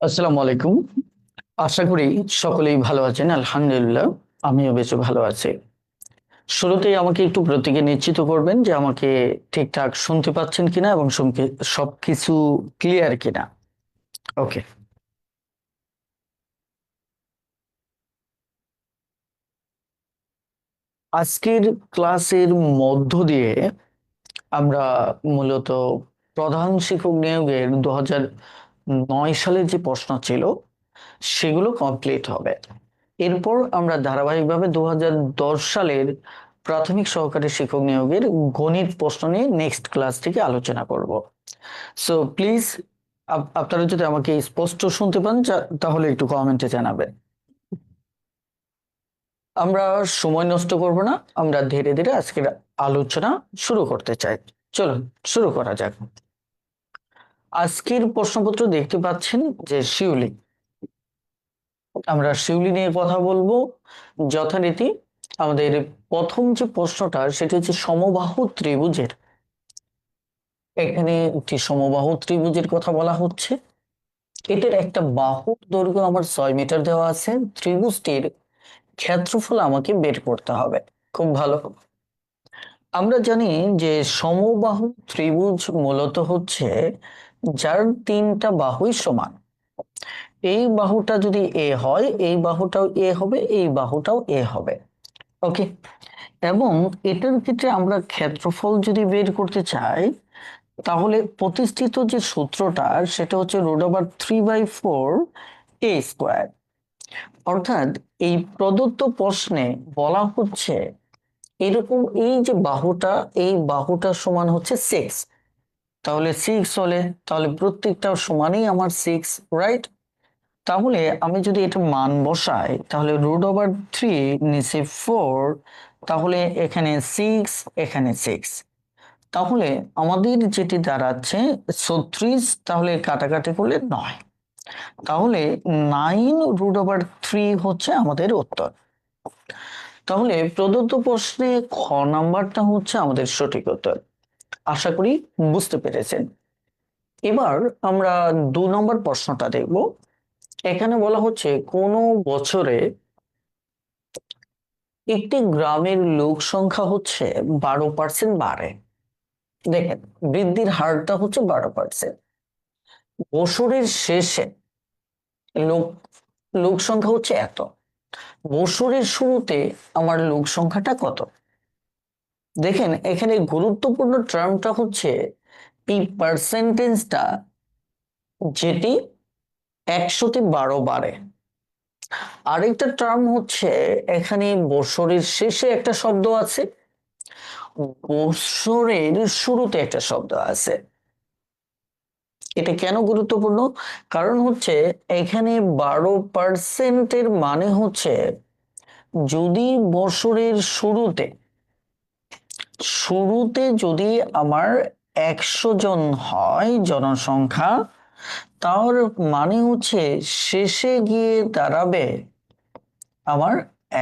আসসালামু আলাইকুম। আশা করি সকলেই ভালো আছেন। আলহামদুলিল্লাহ, আমিও বেশ ভালো আছি। শুরুতেই আমাকে একটু প্রতীকে নিশ্চিত করবেন যে আমাকে ঠিকঠাক শুনতে পাচ্ছেন কিনা এবং সবকিছু ক্লিয়ার কিনা। ওকে। আজকের ক্লাসের মধ্য দিয়ে আমরা মূলত প্রধান শিক্ষক নিয়োগের 2009 সালের যে প্রশ্ন ছিল সেগুলো কমপ্লিট হবে। এরপর আমরা ধারাবাহিকভাবে 2010 সালের প্রাথমিক সহকারী শিক্ষক নিয়োগের গণিত প্রশ্ন নিয়ে নেক্সট ক্লাস থেকে আলোচনা করব। সো প্লিজ, আপনারা যদি আমাকে স্পষ্ট শুনতে পান তাহলে একটু কমেন্টে জানাবেন। আমরা সময় নষ্ট করব না, আমরা ধীরে ধীরে আজকের আলোচনা শুরু করতে চাই। চলুন শুরু করা যাক। আজকের প্রশ্নপত্র দেখতে পাচ্ছেন যে শিউলি, আমরা শিউলি নিয়ে কথা বলবো। যথারীতি আমাদের প্রথম যে প্রশ্নটা সেটা হচ্ছে সমবাহু ত্রিভুজের। এখানে একটি সমবাহু ত্রিভুজের কথা বলা হচ্ছে। এটার একটা বাহুর দৈর্ঘ্য আমার 6 মিটার দেওয়া আছে। ত্রিভুজটির ক্ষেত্রফল আমাকে বের করতে হবে। খুব ভালো। আমরা জানি যে সমবাহু ত্রিভুজ মূলত হচ্ছে যার তিনটা বাহুই সমান। এই বাহুটা যদি এ হয়, এই বাহুটাও এ হবে, এই বাহুটাও এ হবে। ওকে। এবং এটার ক্ষেত্রে আমরা ক্ষেত্রফল যদি বের করতে চাই তাহলে প্রতিষ্ঠিত যে সূত্রটা সেটা হচ্ছে √3/4 a²। অর্থাৎ এই প্রদত্ত প্রশ্নে বলা হচ্ছে এরকম এই যে বাহুটা, এই বাহুটা সমান হচ্ছে 6। তাহলে 6 হলে তাহলে প্রত্যেকটা সমানই আমার 6, রাইট? তাহলে আমি যদি এটা মান বসাই তাহলে √3 নিচে 4, তাহলে এখানে 6, এখানে 6, তাহলে আমাদের যেটি দাঁড়াচ্ছে 36। তাহলে কাটাকাটি করলে 9। তাহলে 9√3 হচ্ছে আমাদের উত্তর। তাহলে প্রদত্ত প্রশ্নে খ নাম্বারটা হচ্ছে আমাদের সঠিক উত্তর। আশা করি বুঝতে পেরেছেন। এবার আমরা 2 নম্বর প্রশ্নটা দেখব। এখানে বলা হচ্ছে কোন বছরে একটি গ্রামের লোক সংখ্যা হচ্ছে 12% বাড়ে। দেখেন, বৃদ্ধির হারটা হচ্ছে 12%। বছরের শেষে লোক লোক সংখ্যা হচ্ছে এত, বছরের শুরুতে আমার লোক সংখ্যাটা কত? দেখেন, এখানে গুরুত্বপূর্ণ টার্মটা হচ্ছে এই পার্সেন্টেজটা, যেটি 100-তে 12 বাড়ে। আরেকটা টার্ম হচ্ছে এখানে বছরের শেষে একটা শব্দ আছে, বছরের শুরুতে একটা শব্দ আছে। এটা কেন গুরুত্বপূর্ণ? কারণ হচ্ছে এখানে 12%-এর মানে হচ্ছে যদি বছরের শুরুতে শুরুতে যদি আমার 100 জন হয় জনসংখ্যা, তার মানে হচ্ছে শেষে গিয়ে দাঁড়াবে আমার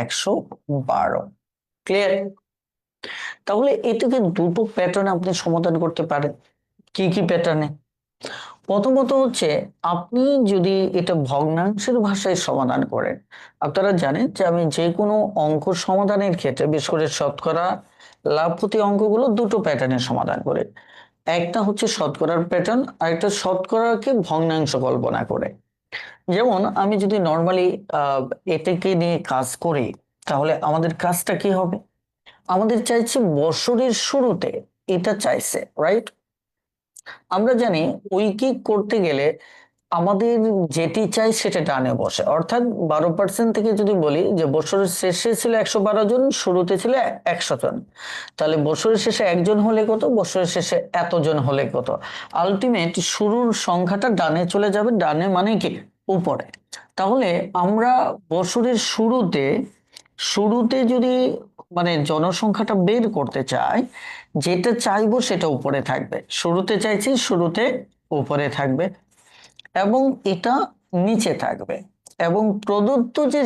112। ক্লিয়ার? তাহলে এটাকে দুটো প্যাটার্ন আপনি সমাধান করতে পারেন। কি কি প্যাটার্নে? প্রথমত হচ্ছে আপনি যদি এটা ভগ্নাংশের ভাষায় সমাধান করেন। আপনারা জানেন যে আমি যে কোনো অঙ্ক সমাধানের ক্ষেত্রে, বিশেষ করে শতকরা লাভ ক্ষতি অঙ্কগুলো দুটো প্যাটার্নে সমাধান করে। একটা হচ্ছে শতকরার প্যাটার্ন, আর একটা শতকরাকে ভগ্নাংশ কল্পনা করে। যেমন আমি যদি নর্মালি এটাকে নিয়ে কাজ করি, তাহলে আমাদের কাজটা কি হবে? আমাদের চাইছে বছরের শুরুতে, এটা চাইছে, রাইট? আমরা জানি ঐকিক করতে গেলে আমাদের যেটি চাই সেটা ডানে বসে। অর্থাৎ 12% থেকে যদি বলি যে বছরের শেষে ছিল 112 জন, শুরুতে ছিল 100 জন, তাহলে বছরের শেষে একজন হলে কত, বছরের শেষে এতজন হলে কত। আলটিমেট শুরুর সংখ্যাটা ডানে চলে যাবে। ডানে মানে কি? উপরে। তাহলে আমরা বছরের শুরুতে শুরুতে যদি মানে জনসংখ্যাটা বের করতে চাই, যেটা চাইবো সেটা উপরে থাকবে। শুরুতে চাইছি, শুরুতে উপরে থাকবে, এবং এটা নিচে থাকবে, এবং প্রদত্ত যে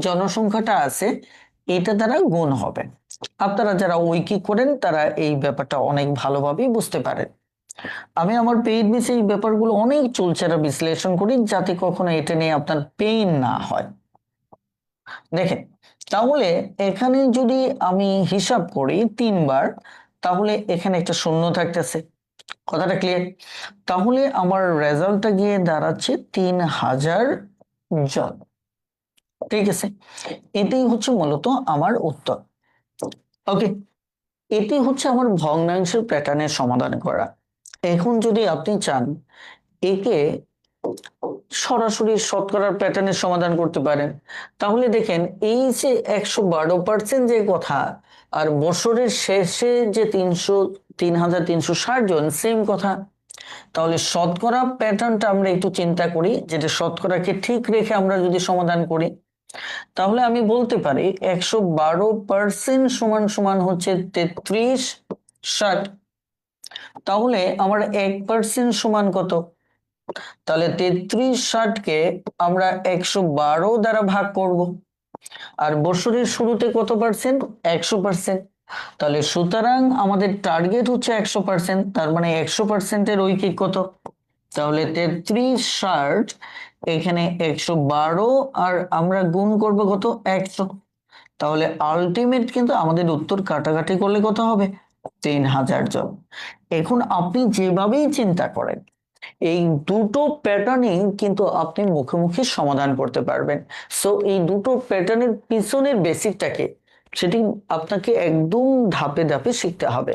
জনসংখ্যাটা আছে এটা দ্বারা গুণ হবে। আপনারা যারা ঐকিক করেন তারা এই ব্যাপারটা অনেক ভালোভাবেই বুঝতে পারেন। আমি আমার পেইড বেসে এই ব্যাপারগুলো অনেক চুলচেরা বিশ্লেষণ করি, যাতে কখনো এটা নিয়ে আপনার পেইন না হয়। দেখেন, তাহলে এখানে যদি আমি হিসাব করি 3 বার, তাহলে এখানে একটা শূন্য থাকতেছে। কথাটা ক্লিয়ার? তাহলে আমার রেজাল্টটা গিয়ে দাঁড়াচ্ছে 3000 জন। ঠিক আছে, এটাই হচ্ছে মূলত আমার উত্তর। ওকে, এটি হচ্ছে আমার ভগ্নাংশের প্যাটার্নের সমাধান করা। এখন যদি আপনি চান একে সরাসরি শতকরার প্যাটার্নের সমাধান করতে পারেন, তাহলে দেখেন এই যে 112% যে কথা, আর বছরের শেষে যে 3360 জন, সেম কথা। তাহলে শতকরা প্যাটার্নটা আমরা একটু চিন্তা করি, যেটা শতকরাকে ঠিক রেখে আমরা যদি সমাধান করি, তাহলে আমি বলতে পারি 112% সমান সমান হচ্ছে 3360। তাহলে আমার 1% সমান কত? তাহলে 3360-কে আমরা 112 দ্বারা ভাগ করব। আর বছরের শুরুতে কত পার্সেন্ট? 100%। তাহলে সুতরাং আমাদের টার্গেট হচ্ছে 100%, তার মানে 100%-এর ঐকিক কত? তাহলে 3360 এখানে 112, আর আমরা গুণ করব কত? 100। তাহলে আলটিমেট কিন্তু আমাদের উত্তর কাটাকাটি করলে কত হবে? 3000 জন। এখন আপনি যেভাবেই চিন্তা করেন, এই দুটো প্যাটার্নই কিন্তু আপনি মুখে মুখে সমাধান করতে পারবেন। সো এই দুটো প্যাটার্নের পিছনের বেসিকটাকে, সেটি আপনাকে একদম ধাপে ধাপে শিখতে হবে।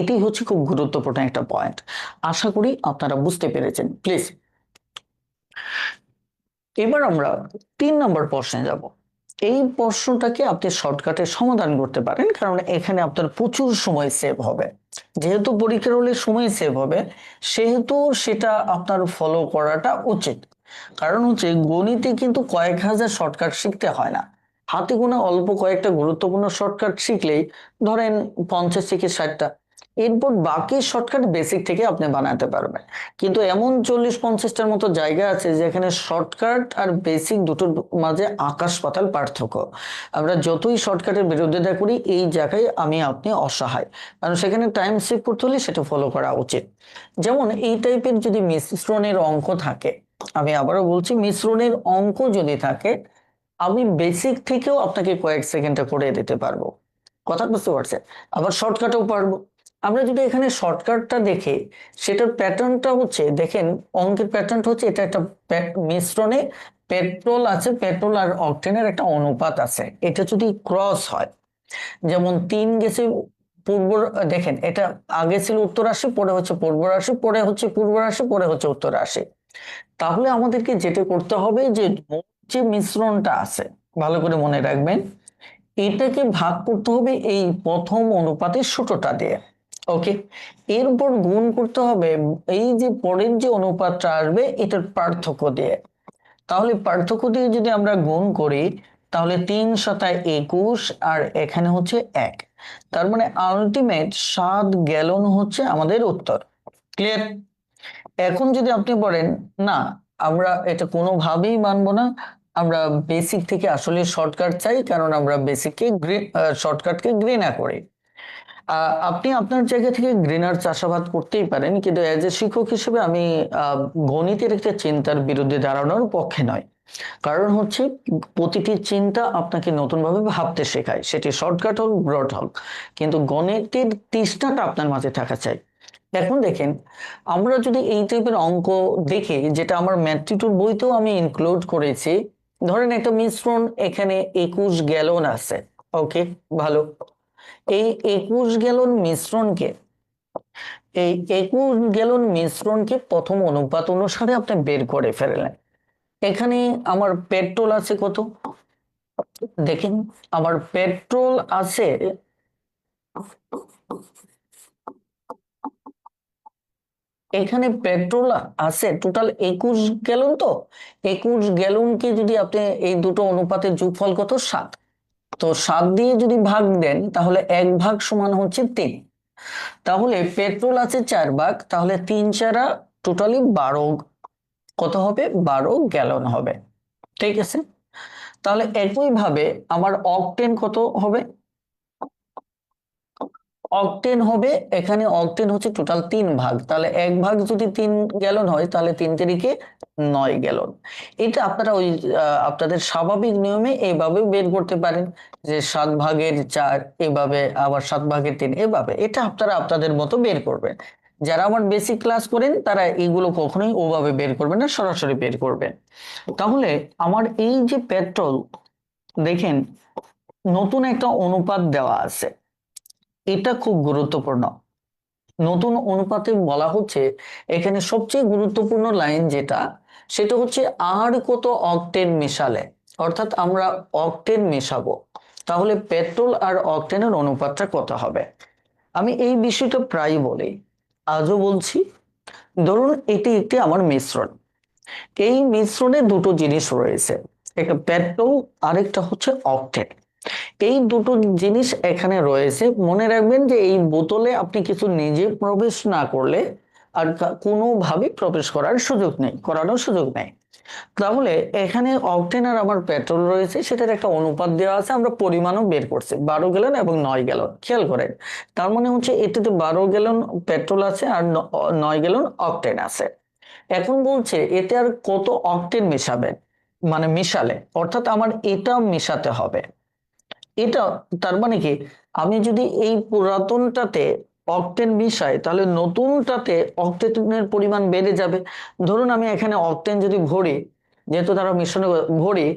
এটি হচ্ছে খুব গুরুত্বপূর্ণ একটা পয়েন্ট। আশা করি আপনারা বুঝতে পেরেছেন। প্লিজ, এবার আমরা 3 নম্বর প্রশ্নে যাব। এই প্রশ্নটাকে আপনি শর্টকাটে সমাধান করতে পারেন, কারণ এখানে আপনার প্রচুর সময় সেভ হবে। যেহেতু পরীক্ষার হলে সময় সেভ হবে, সেহেতু সেটা আপনার ফলো করাটা উচিত। কারণ হচ্ছে গণিতে কিন্তু কয়েক হাজার শর্টকাট শিখতে হয় না, হাতে গোনা অল্প কয়েকটা গুরুত্বপূর্ণ শর্টকাট শিখলেই, ধরেন 50 থেকে 60টা, এরপর বাকি শর্টকাট বেসিক থেকে আপনি বানাতে পারবেন। কিন্তু এমন 40-50টার মতো জায়গা আছে যেখানে শর্টকাট আর বেসিক দুটোর মাঝে আকাশ পাতাল পার্থক্য। আমরা যতই শর্টকাটের বিরোধিতা করি, এই জায়গায় আমি আপনি অসহায়, কারণ সেখানে টাইম সেভ করতে হলে সেটা ফলো করা উচিত। যেমন এই টাইপের যদি মিশ্রণের অঙ্ক থাকে, আমি আবারও বলছি, মিশ্রণের অঙ্ক যদি থাকে, আমি বেসিক থেকেও আপনাকে কয়েক সেকেন্ডে করে দিতে পারবো। কথা বুঝতে পারছেন? আবার শর্টকাটেও পারবো। আমরা যদি এখানে শর্টকাটটা দেখে, সেটার প্যাটার্নটা হচ্ছে, দেখেন অঙ্কের প্যাটার্নটা হচ্ছে, এটা একটা মিশ্রণে পেট্রোল আছে, পেট্রোল আর অকটেনের একটা অনুপাত আছে। এটা যদি ক্রস হয়, যেমন 3 গেছে পূর্ব, দেখেন এটা আগে ছিল উত্তর রাশি, পরে হচ্ছে পূর্ব রাশি, পরে হচ্ছে পূর্ব রাশি, পরে হচ্ছে উত্তর রাশি। তাহলে আমাদেরকে যেটা করতে হবে, যে যে মিশ্রণটা আছে, ভালো করে মনে রাখবেন, এটাকে ভাগ করতে হবে এই প্রথম অনুপাতের ছোটটা দিয়ে। ওকে, এরপর গুণ করতে হবে এই যে পরের যে অনুপাতটা আসবে এটার পার্থক্য দিয়ে। তাহলে পার্থক্য দিয়ে যদি আমরা গুণ করি, তাহলে 3×7=21, আর এখানে হচ্ছে 1। তার মানে আলটিমেট 7 গ্যালন হচ্ছে আমাদের উত্তর। ক্লিয়ার? এখন যদি আপনি বলেন না, আমরা এটা কোনোভাবেই মানবো না, আমরা বেসিক থেকে আসলে শর্টকাট চাই, কারণ আমরা বেসিককে শর্টকাটকে ঘৃণা করি, আপনি আপনার জায়গা থেকে ঘৃণার চাষাবাদ করতেই পারেন, কিন্তু এজ এ শিক্ষক হিসেবে আমি গণিতের একটা চিন্তার বিরুদ্ধে দাঁড়ানোর পক্ষে নয়। কারণ হচ্ছে প্রতিটি চিন্তা আপনাকে নতুন ভাবে ভাবতে শেখায়, সেটি শর্টকাট হোক ব্রড হোক, কিন্তু গণিতের তৃষ্ণাটা আপনার মাঝে থাকা চাই। এখন দেখেন, আমরা যদি এই টাইপের অঙ্ক দেখি, যেটা আমার ম্যাথটিটুর বইতেও আমি ইনক্লুড করেছি, ধরেন একটা মিশ্রণ, এখানে 21 গ্যালন আছে। ওকে, ভালো। এই 21 গ্যালন মিশ্রণকে, এই 21 গ্যালন মিশ্রণকে প্রথম অনুপাত অনুসারে আপনি বের করে ফেললেন। এখানে আমার পেট্রোল আছে কত? দেখেন, আমার পেট্রোল আছে, এখানে পেট্রোল আছে টোটাল 21 গ্যালন। তো 21 গ্যালনকে যদি আপনি এই দুটো অনুপাতের যোগফল কত? 7। তো 7 দিয়ে যদি ভাগ দেন, তাহলে 1 ভাগ সমান হচ্ছে 3। তাহলে পেট্রোল আছে 4 ভাগ, তাহলে 3×4 টোটালি 12, কত হবে? 12 গ্যালন হবে। ঠিক আছে, তাহলে একইভাবে আমার অকটেন কত হবে? অকটেন হবে, এখানে অকটেন হচ্ছে টোটাল 3 ভাগ, তাহলে 1 ভাগ যদি 3 গ্যালন হয় তাহলে 3 × 9 গ্যালন। এটা আপনারা ওই আপনাদের স্বাভাবিক নিয়মে এইভাবে বের করতে পারেন, যে 7 ভাগের 4 এভাবে, আবার 7 ভাগের 3 এভাবে। এটা আপনারা আপনাদের মতো বের করবেন। যারা আমার বেসিক ক্লাস করেন তারা এগুলো কখনোই ওভাবে বের করবেন না, সরাসরি বের করবেন। তাহলে আমার এই যে পেট্রোল, দেখেন নতুন একটা অনুপাত দেওয়া আছে, এটা খুব গুরুত্বপূর্ণ। নতুন অনুপাতে বলা হচ্ছে এখানে সবচেয়ে গুরুত্বপূর্ণ লাইন যেটা, সেটা হচ্ছে আর কত অকটেন মেশালে, অর্থাৎ আমরা অকটেন মেশাবো, তাহলে পেট্রোল আর অকটেনের অনুপাতটা কত হবে। আমি এই বিষয়টা প্রায় বলি, আজও বলছি। ধরুন এটি একটি আমার মিশ্রণ, এই মিশ্রণে দুটো জিনিস রয়েছে, একটা পেট্রোল, আরেকটা হচ্ছে অকটেন। এই দুটো জিনিস এখানে রয়েছে। মনে রাখবেন যে এই বোতলে আপনি কিছু নিজে প্রবেশ না করলে আর কোনোভাবে প্রবেশ করার সুযোগ নেই, করানোর সুযোগ নেই। তাহলে এখানে অকটেন আর আমার পেট্রোল রয়েছে, সেটার একটা অনুপাত দেওয়া আছে, আমরা পরিমাণও বের করছি, 12 গ্যালন এবং 9 গ্যালন। খেয়াল করেন, তার মানে হচ্ছে এটাতে 12 গ্যালন পেট্রোল আছে আর 9 গ্যালন অকটেন আছে। এখন বলছে এতে আর কত অকটেন মেশাবেন, মানে মিশালে, অর্থাৎ আমার এটা মেশাতে হবে। এটা তার মানে কি, আমি যদি এই পুরাতনটাতে অক্টেন মিশাই তাহলে নতুনটাতে অক্টেনের পরিমাণ বেড়ে যাবে। ধরুন আমি এখানে অক্টেন যদি ভরি, যেহেতু তারা মিশ্রণে ভরি,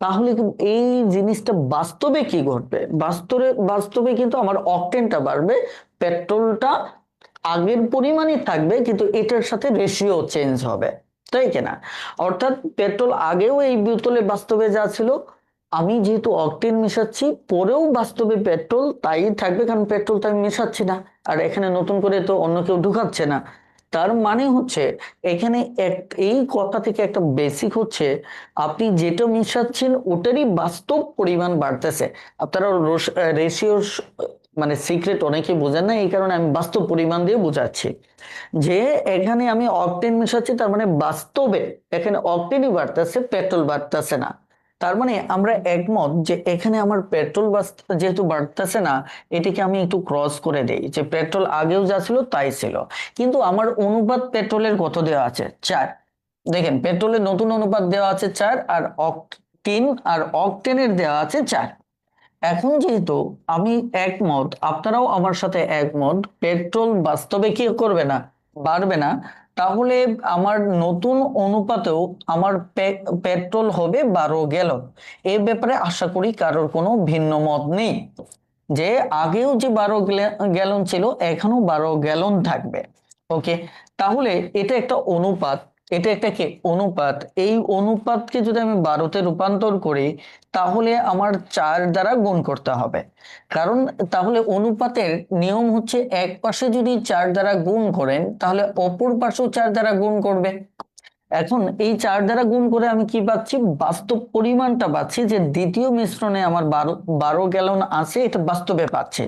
তাহলে কিন্তু এই জিনিসটা বাস্তবে কি ঘটবে, বাস্তবে বাস্তবে কিন্তু আমার অক্টেনটা বাড়বে, পেট্রোলটা আগের পরিমাণই থাকবে, কিন্তু এটার সাথে রেশিও চেঞ্জ হবে, তাই কিনা? অর্থাৎ পেট্রোল আগেও এই বোতলে বাস্তবে যা ছিল, আমি যেহেতু অকটেন মেশাচ্ছি, পরেও বাস্তবে পেট্রোল তাই থাকবে, কারণ পেট্রোল তো আমি মেশাচ্ছি না, আর এখানে নতুন করে তো অন্য কেউ ঢুকাচ্ছে না। তার মানে হচ্ছে এখানে এই কথা থেকে একটা বেসিক হচ্ছে, আপনি যেটা মিশাচ্ছেন ওটারই বাস্তব পরিমাণ বাড়তেছে। আপনারা রেশিও মানে সিক্রেট অনেকে বোঝেন না, এই কারণে আমি বাস্তব পরিমাণ দিয়ে বোঝাচ্ছি যে এখানে আমি অকটেন মেশাচ্ছি, তার মানে বাস্তবে এখানে অকটেনই বাড়তেছে, পেট্রোল বাড়তেছে না। তার মানে আমরা একমত যে এখানে আমার পেট্রোল যেহেতু বাড়তেছে না, এটিকে আমি একটু ক্রস করে দেই, যে পেট্রোল আগেও যা ছিল তাই ছিল, কিন্তু আমার অনুপাত পেট্রোলের কত দেওয়া আছে, 4। দেখেন পেট্রোলের নতুন অনুপাত দেওয়া আছে 4, আর অকটেন আর অকটেনের দেওয়া আছে 4। এখন যেহেতু আমি একমত, আপনারাও আমার সাথে একমত, পেট্রোল বাস্তবে কি করবে না, বাড়বে না, তাহলে আমার নতুন অনুপাতেও আমার পেট্রোল হবে 12 গ্যালন। এ ব্যাপারে আশা করি কারোর কোনো ভিন্ন মত নেই, যে আগেও যে 12 গ্যালন ছিল এখনো 12 গ্যালন থাকবে। ওকে, তাহলে এটা একটা অনুপাত, এটা একটা কি অনুপাত, এই অনুপাতকে যদি আমি 12তে রূপান্তর করি, তাহলে আমার 4 দ্বারা গুণ করতে হবে। কারণ তাহলে অনুপাতের নিয়ম হচ্ছে এক পাশে যদি 4 দ্বারা গুণ করেন তাহলে অপর পাশেও 4 দ্বারা গুণ করবে। এখন এই 4 দ্বারা গুণ করে আমি কি পাচ্ছি, বাস্তব পরিমাণটা পাচ্ছি, যে দ্বিতীয় মিশ্রণে আমার 12 গ্যালন আছে, এটা বাস্তবে পাচ্ছে।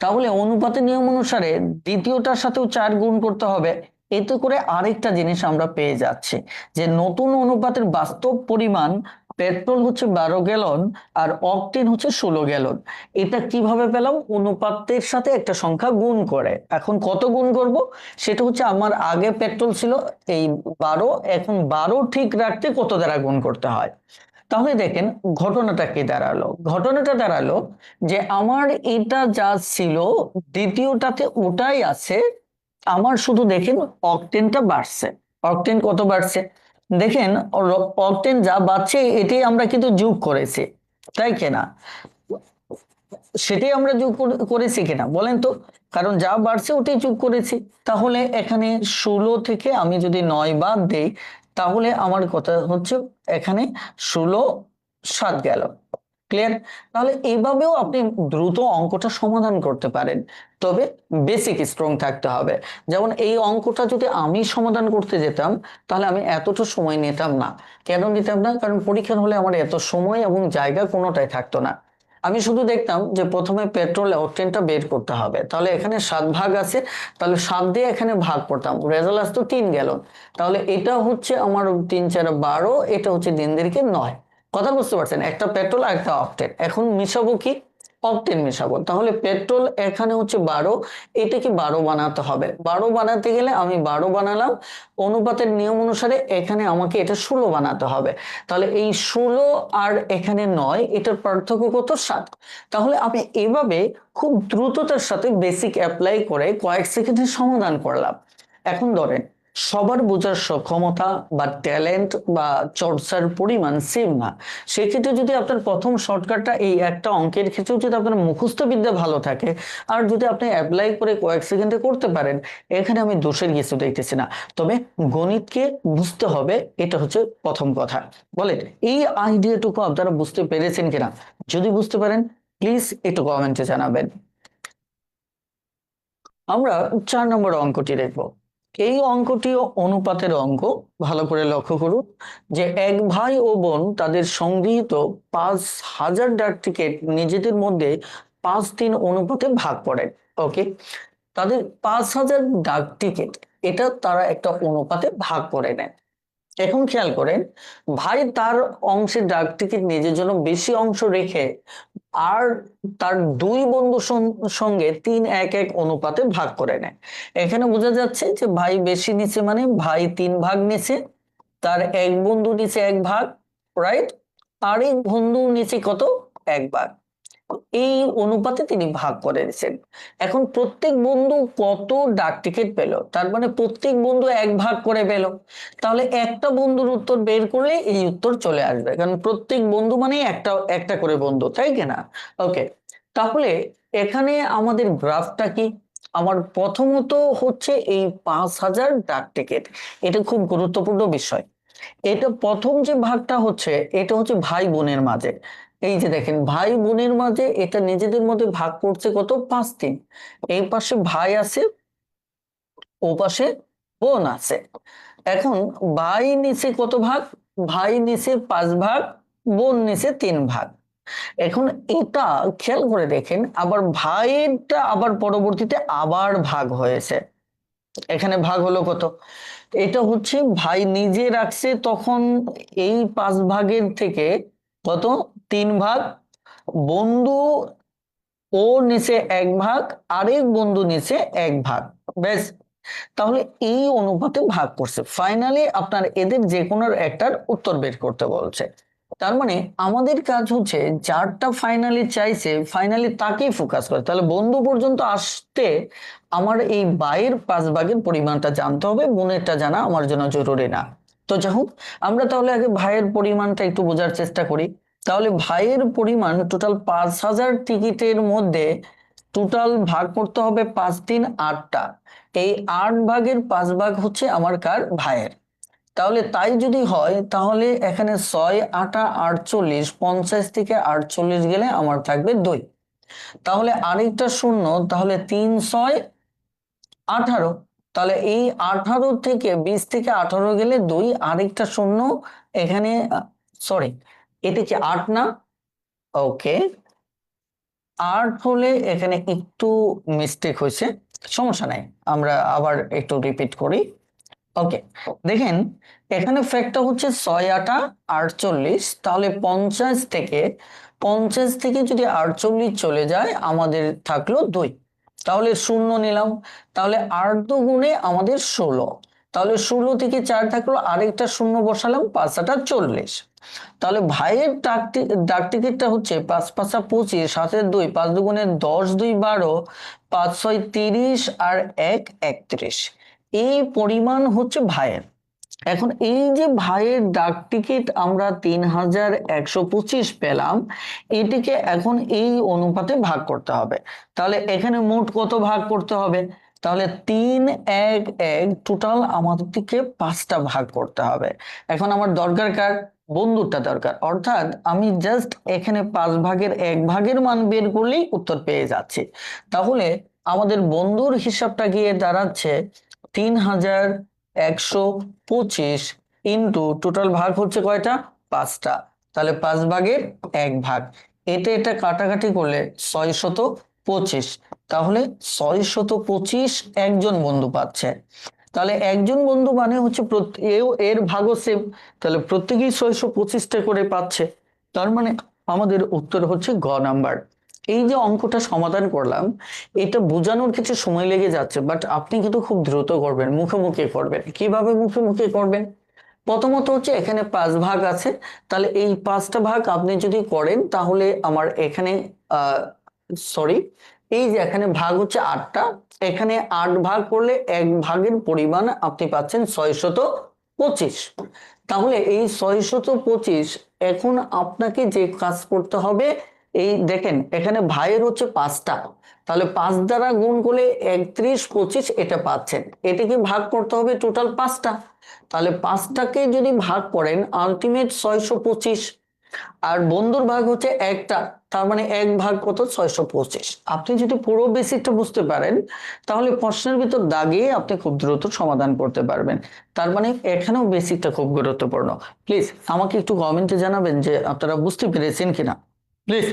তাহলে অনুপাতের নিয়ম অনুসারে দ্বিতীয়টার সাথেও 4 গুণ করতে হবে। এতে করে আরেকটা জিনিস আমরা পেয়ে যাচ্ছি, যে নতুন অনুপাতের বাস্তব পরিমাণ পেট্রোল হচ্ছে 12 গ্যালন আর অকটেন হচ্ছে 16 গ্যালন। এটা কিভাবে পেলাম, অনুপাতের সাথে একটা সংখ্যা গুণ করে। এখন কত গুণ করব, সেটা হচ্ছে আমার আগে পেট্রোল ছিল এই 12, এখন 12 ঠিক রাখতে কত দ্বারা গুণ করতে হয়। তাহলে দেখেন ঘটনাটা কি দাঁড়ালো, ঘটনাটা দাঁড়ালো যে আমার এটা যা ছিল দ্বিতীয়টাতে ওটাই আছে, আমার শুধু দেখেন অকটেনটা বাড়ছে। অকটেন কত বাড়ছে, দেখেন অকটেন যা বাড়ছে এটাই আমরা কিন্তু যোগ করেছি, তাই কিনা? সেটাই আমরা যোগ করেছি কিনা বলেন তো, কারণ যা বাড়ছে ওটাই যোগ করেছি। তাহলে এখানে 16 থেকে আমি যদি 9 বাদ দেই, তাহলে আমার কথা হচ্ছে এখানে 16 7 গেল। ক্লিয়ার? তাহলে এইভাবেও আপনি দ্রুত অঙ্কটা সমাধান করতে পারেন, তবে বেসিক স্ট্রং থাকতে হবে। যেমন এই অঙ্কটা যদি আমি সমাধান করতে যেতাম তাহলে আমি এতটা সময় নিতাম না। কেন নিতাম না, কারণ পরীক্ষার হলে আমার এত সময় এবং জায়গা কোনোটাই থাকতো না। আমি শুধু দেখতাম যে প্রথমে পেট্রোল অকটেনটা বের করতে হবে, তাহলে এখানে 7 ভাগ আছে, তাহলে 7 দিয়ে এখানে ভাগ করতাম, রেজাল্ট আসতো 3 গ্যালন। তাহলে এটা হচ্ছে আমার 3 4 12, এটা হচ্ছে 3 9। কথা বুঝতে পারছেন, একটা পেট্রোল আর একটা অকটেন। এখন মিশাবো কি, অক্টেন মেশাবো, তাহলে পেট্রোল এখানে হচ্ছে 12, এটাকে 12 বানাতে হবে। 12 বানাতে গেলে আমি 12 বানালাম, অনুপাতের নিয়ম অনুসারে এখানে আমাকে এটা 16 বানাতে হবে। তাহলে এই 16 আর এখানে 9, এটার পার্থক্য কত? 7। তাহলে আমি এভাবে খুব দ্রুততার সাথে বেসিক অ্যাপ্লাই করে কয়েক সেকেন্ডের সমাধান করলাম। এখন ধরেন সবার বোঝার সক্ষমতা বা ট্যালেন্ট বা চর্চার পরিমাণ সেম না, সেক্ষেত্রে যদি আপনার প্রথম শর্টকাটটা এই একটা অঙ্কের ক্ষেত্রেও যদি আপনার মুখস্থ বিদ্যা ভালো থাকে আর যদি আপনি অ্যাপ্লাই করে কয়েক সেকেন্ডে করতে পারেন, এখানে আমি দোষের কিছু দেখতেছি না। তবে গণিতকে বুঝতে হবে, এটা হচ্ছে প্রথম কথা। বলেন এই আইডিয়াটুকু আপনারা বুঝতে পেরেছেন কিনা? যদি বুঝতে পারেন প্লিজ একটু কমেন্টে জানাবেন। আমরা 4 নম্বর অঙ্কটি দেখব। এই অঙ্কটিও অনুপাতের অঙ্ক। ভালো করে লক্ষ্য করুন যে এক ভাই ও বোন তাদের সংগৃহীত 5,000 ডাক টিকিট নিজেদের মধ্যে 5-3 অনুপাতে ভাগ করেন। ওকে, তাদের 5,000 ডাক টিকিট, এটা তারা একটা অনুপাতে ভাগ করে নেয়। এখন খেয়াল করেন, ভাই তার অংশের ডাক টিকিট নিজের জন্য বেশি অংশ রেখে আর তার দুই বন্ধুর সঙ্গে 3-1-1 অনুপাতে ভাগ করে নেয়। এখানে বোঝা যাচ্ছে যে ভাই বেশি নিছে, মানে ভাই 3 ভাগ নিছে, তার এক বন্ধু নিচে 1 ভাগ, রাইট? আরেক বন্ধু নিচে কত? 1 ভাগ। এই অনুপাতে তিনি ভাগ করে দিচ্ছেন। এখন প্রত্যেক বন্ধু কত ডাক টিকিট পেল, তার মানে প্রত্যেক বন্ধু 1 ভাগ করে পেল। তাহলে একটা বন্ধুর উত্তর বের করলে এই উত্তর চলে আসবে, কারণ প্রত্যেক বন্ধু মানে একটা একটা করে বন্ধু, তাই কিনা? ওকে, তাহলে এখানে আমাদের গ্রাফটা কি? আমার প্রথমত হচ্ছে এই 5,000 ডাক টিকিট, এটা খুব গুরুত্বপূর্ণ বিষয়। এটা প্রথম যে ভাগটা হচ্ছে, এটা হচ্ছে ভাই বোনের মাঝে। এই যে দেখেন ভাই বোনের মাঝে এটা নিজেদের মধ্যে ভাগ করছে কত? 5-3। এই পাশে ভাই আছে, ও পাশে বোন আছে। এখন ভাই নিচে কত ভাগ? ভাই নিচে 5 ভাগ, বোন নিচে 3 ভাগ। এখন এটা খেয়াল করে দেখেন, আবার ভাইয়েরটা আবার পরবর্তীতে আবার ভাগ হয়েছে। এখানে ভাগ হলো কত? এটা হচ্ছে ভাই নিজে রাখছে তখন এই 5 ভাগের থেকে কত? 3 ভাগ। বন্ধু ও নিচে 1 ভাগ, আরেক বন্ধু নিচে 1 ভাগ। বেশ, তাহলে এই অনুপাতে ভাগ করছে। ফাইনালি আপনার এদের যে কোনো একটার উত্তর বের করতে বলছে। তার মানে আমাদের কাজ হচ্ছে যারটা ফাইনালি চাইছে ফাইনালি তাকেই ফোকাস করে। তাহলে বন্ধু পর্যন্ত আসতে আমার এই বাইয়ের 5 ভাগের পরিমাণটা জানতে হবে, বোনেরটা জানা আমার জন্য জরুরি না। তো যাই হোক, আমরা তাহলে আগে ভাইয়ের পরিমাণটা একটু বোঝার চেষ্টা করি। তাহলে ভাইয়ের পরিমাণ টোটাল 5,000 টিকিটের মধ্যে টোটাল ভাগ করতে হবে 5-3-8টা। এই 8 ভাগের 5 ভাগ হচ্ছে আমার কার? ভাইয়ের। তাহলে তাই যদি হয় তাহলে এখানে 6-8-48, 50 থেকে 48 গেলে আমার থাকবে 2। তাহলে আরেকটা শূন্য, তাহলে 3-6-18। তাহলে এই 18 থেকে 20 থেকে 18 গেলে 2, আরেকটা শূন্য এখানে, সরি এটা কি 8 না? ওকে, 8 হলে এখানে একটু মিস্টেক হয়েছে, সমস্যা নাই, আমরা আবার একটু রিপিট করি। ওকে, দেখেন এখানে ফ্যাক্টটা হচ্ছে 6-8-48। তাহলে 50 থেকে যদি 48 চলে যায় আমাদের থাকলো 2। তাহলে শূন্য নিলাম। তাহলে 8 2 আমাদের 16। তাহলে 16 থেকে 4 থাকলো, আরেকটা শূন্য বসালাম, 5-8-40। তাহলে ভাইয়ের ডাক টিকিটটা হচ্ছে 5-5-25, 7-2, 5 2 10, 2 12, 5 6 30 আর 1 31। এই পরিমাণ হচ্ছে ভাইয়ের। এখন এই যে ভাইয়ের ডাক টিকিট আমরা 3,125 পেলাম, এটিকে এখন এই অনুপাতে ভাগ করতে হবে। তাহলে এখানে মোট কত ভাগ করতে হবে? তাহলে 3-1-1 টোটাল আমাদেরকে 5টা ভাগ করতে হবে। এখন আমার দরকার কার? বন্ধুরটা দরকার, অর্থাৎ আমি জাস্ট এখানে 5 ভাগের 1 ভাগের মান বের করলেই উত্তর পেয়ে যাচ্ছি। তাহলে আমাদের বন্ধুর হিসাবটা গিয়ে দাঁড়াচ্ছে 3,125 ইন্টু টোটাল ভাগ হচ্ছে কয়টা? 5টা। তাহলে 5 ভাগের 1 ভাগ, এটা কাটাকাটি করলে 625। তাহলে 625 একজন বন্ধু পাচ্ছে। তাহলে একজন বন্ধু মানে হচ্ছে এর ভাগও সেম, তাহলে প্রত্যেকেই 625টা করে পাচ্ছে। তার মানে আমাদের উত্তর হচ্ছে গ নাম্বার। এই যে অঙ্কটা সমাধান করলাম, এটা বোঝানোর কিছু সময় লেগে যাচ্ছে, বাট আপনি কিন্তু খুব দ্রুত করবেন, মুখে মুখে করবেন। কিভাবে মুখে মুখে করবেন? প্রথমত হচ্ছে এখানে 5 ভাগ আছে, তাহলে এই 5টা ভাগ আপনি যদি করেন তাহলে আমার এখানে সরি, এই যে এখানে ভাগ হচ্ছে 8টা, এখানে 8 ভাগ করলে 1 ভাগের পরিমাণ আপনি পাচ্ছেন 625। তাহলে এই 625, এখন আপনাকে যে কাজ করতে হবে, এই দেখেন এখানে ভাইয়ের হচ্ছে 5টা, তাহলে 5 দ্বারা গুণ করলে 31 25 এটা পাচ্ছেন। এটাকে ভাগ করতে হবে টোটাল 5টা, তাহলে 5টাকে যদি ভাগ করেন আলটিমেট 625। আর বন্ধুর ভাগ হচ্ছে একটা, তার মানে 1 ভাগ কত? 625। আপনি যদি পুরো বেসিকটা বুঝতে পারেন তাহলে প্রশ্নের ভিতর দাগিয়ে আপনি খুব দ্রুত সমাধান করতে পারবেন। তার মানে এখানেও বেসিকটা খুব গুরুত্বপূর্ণ। প্লিজ আমাকে একটু কমেন্টে জানাবেন যে আপনারা বুঝতে পেরেছেন কিনা, প্লিজ।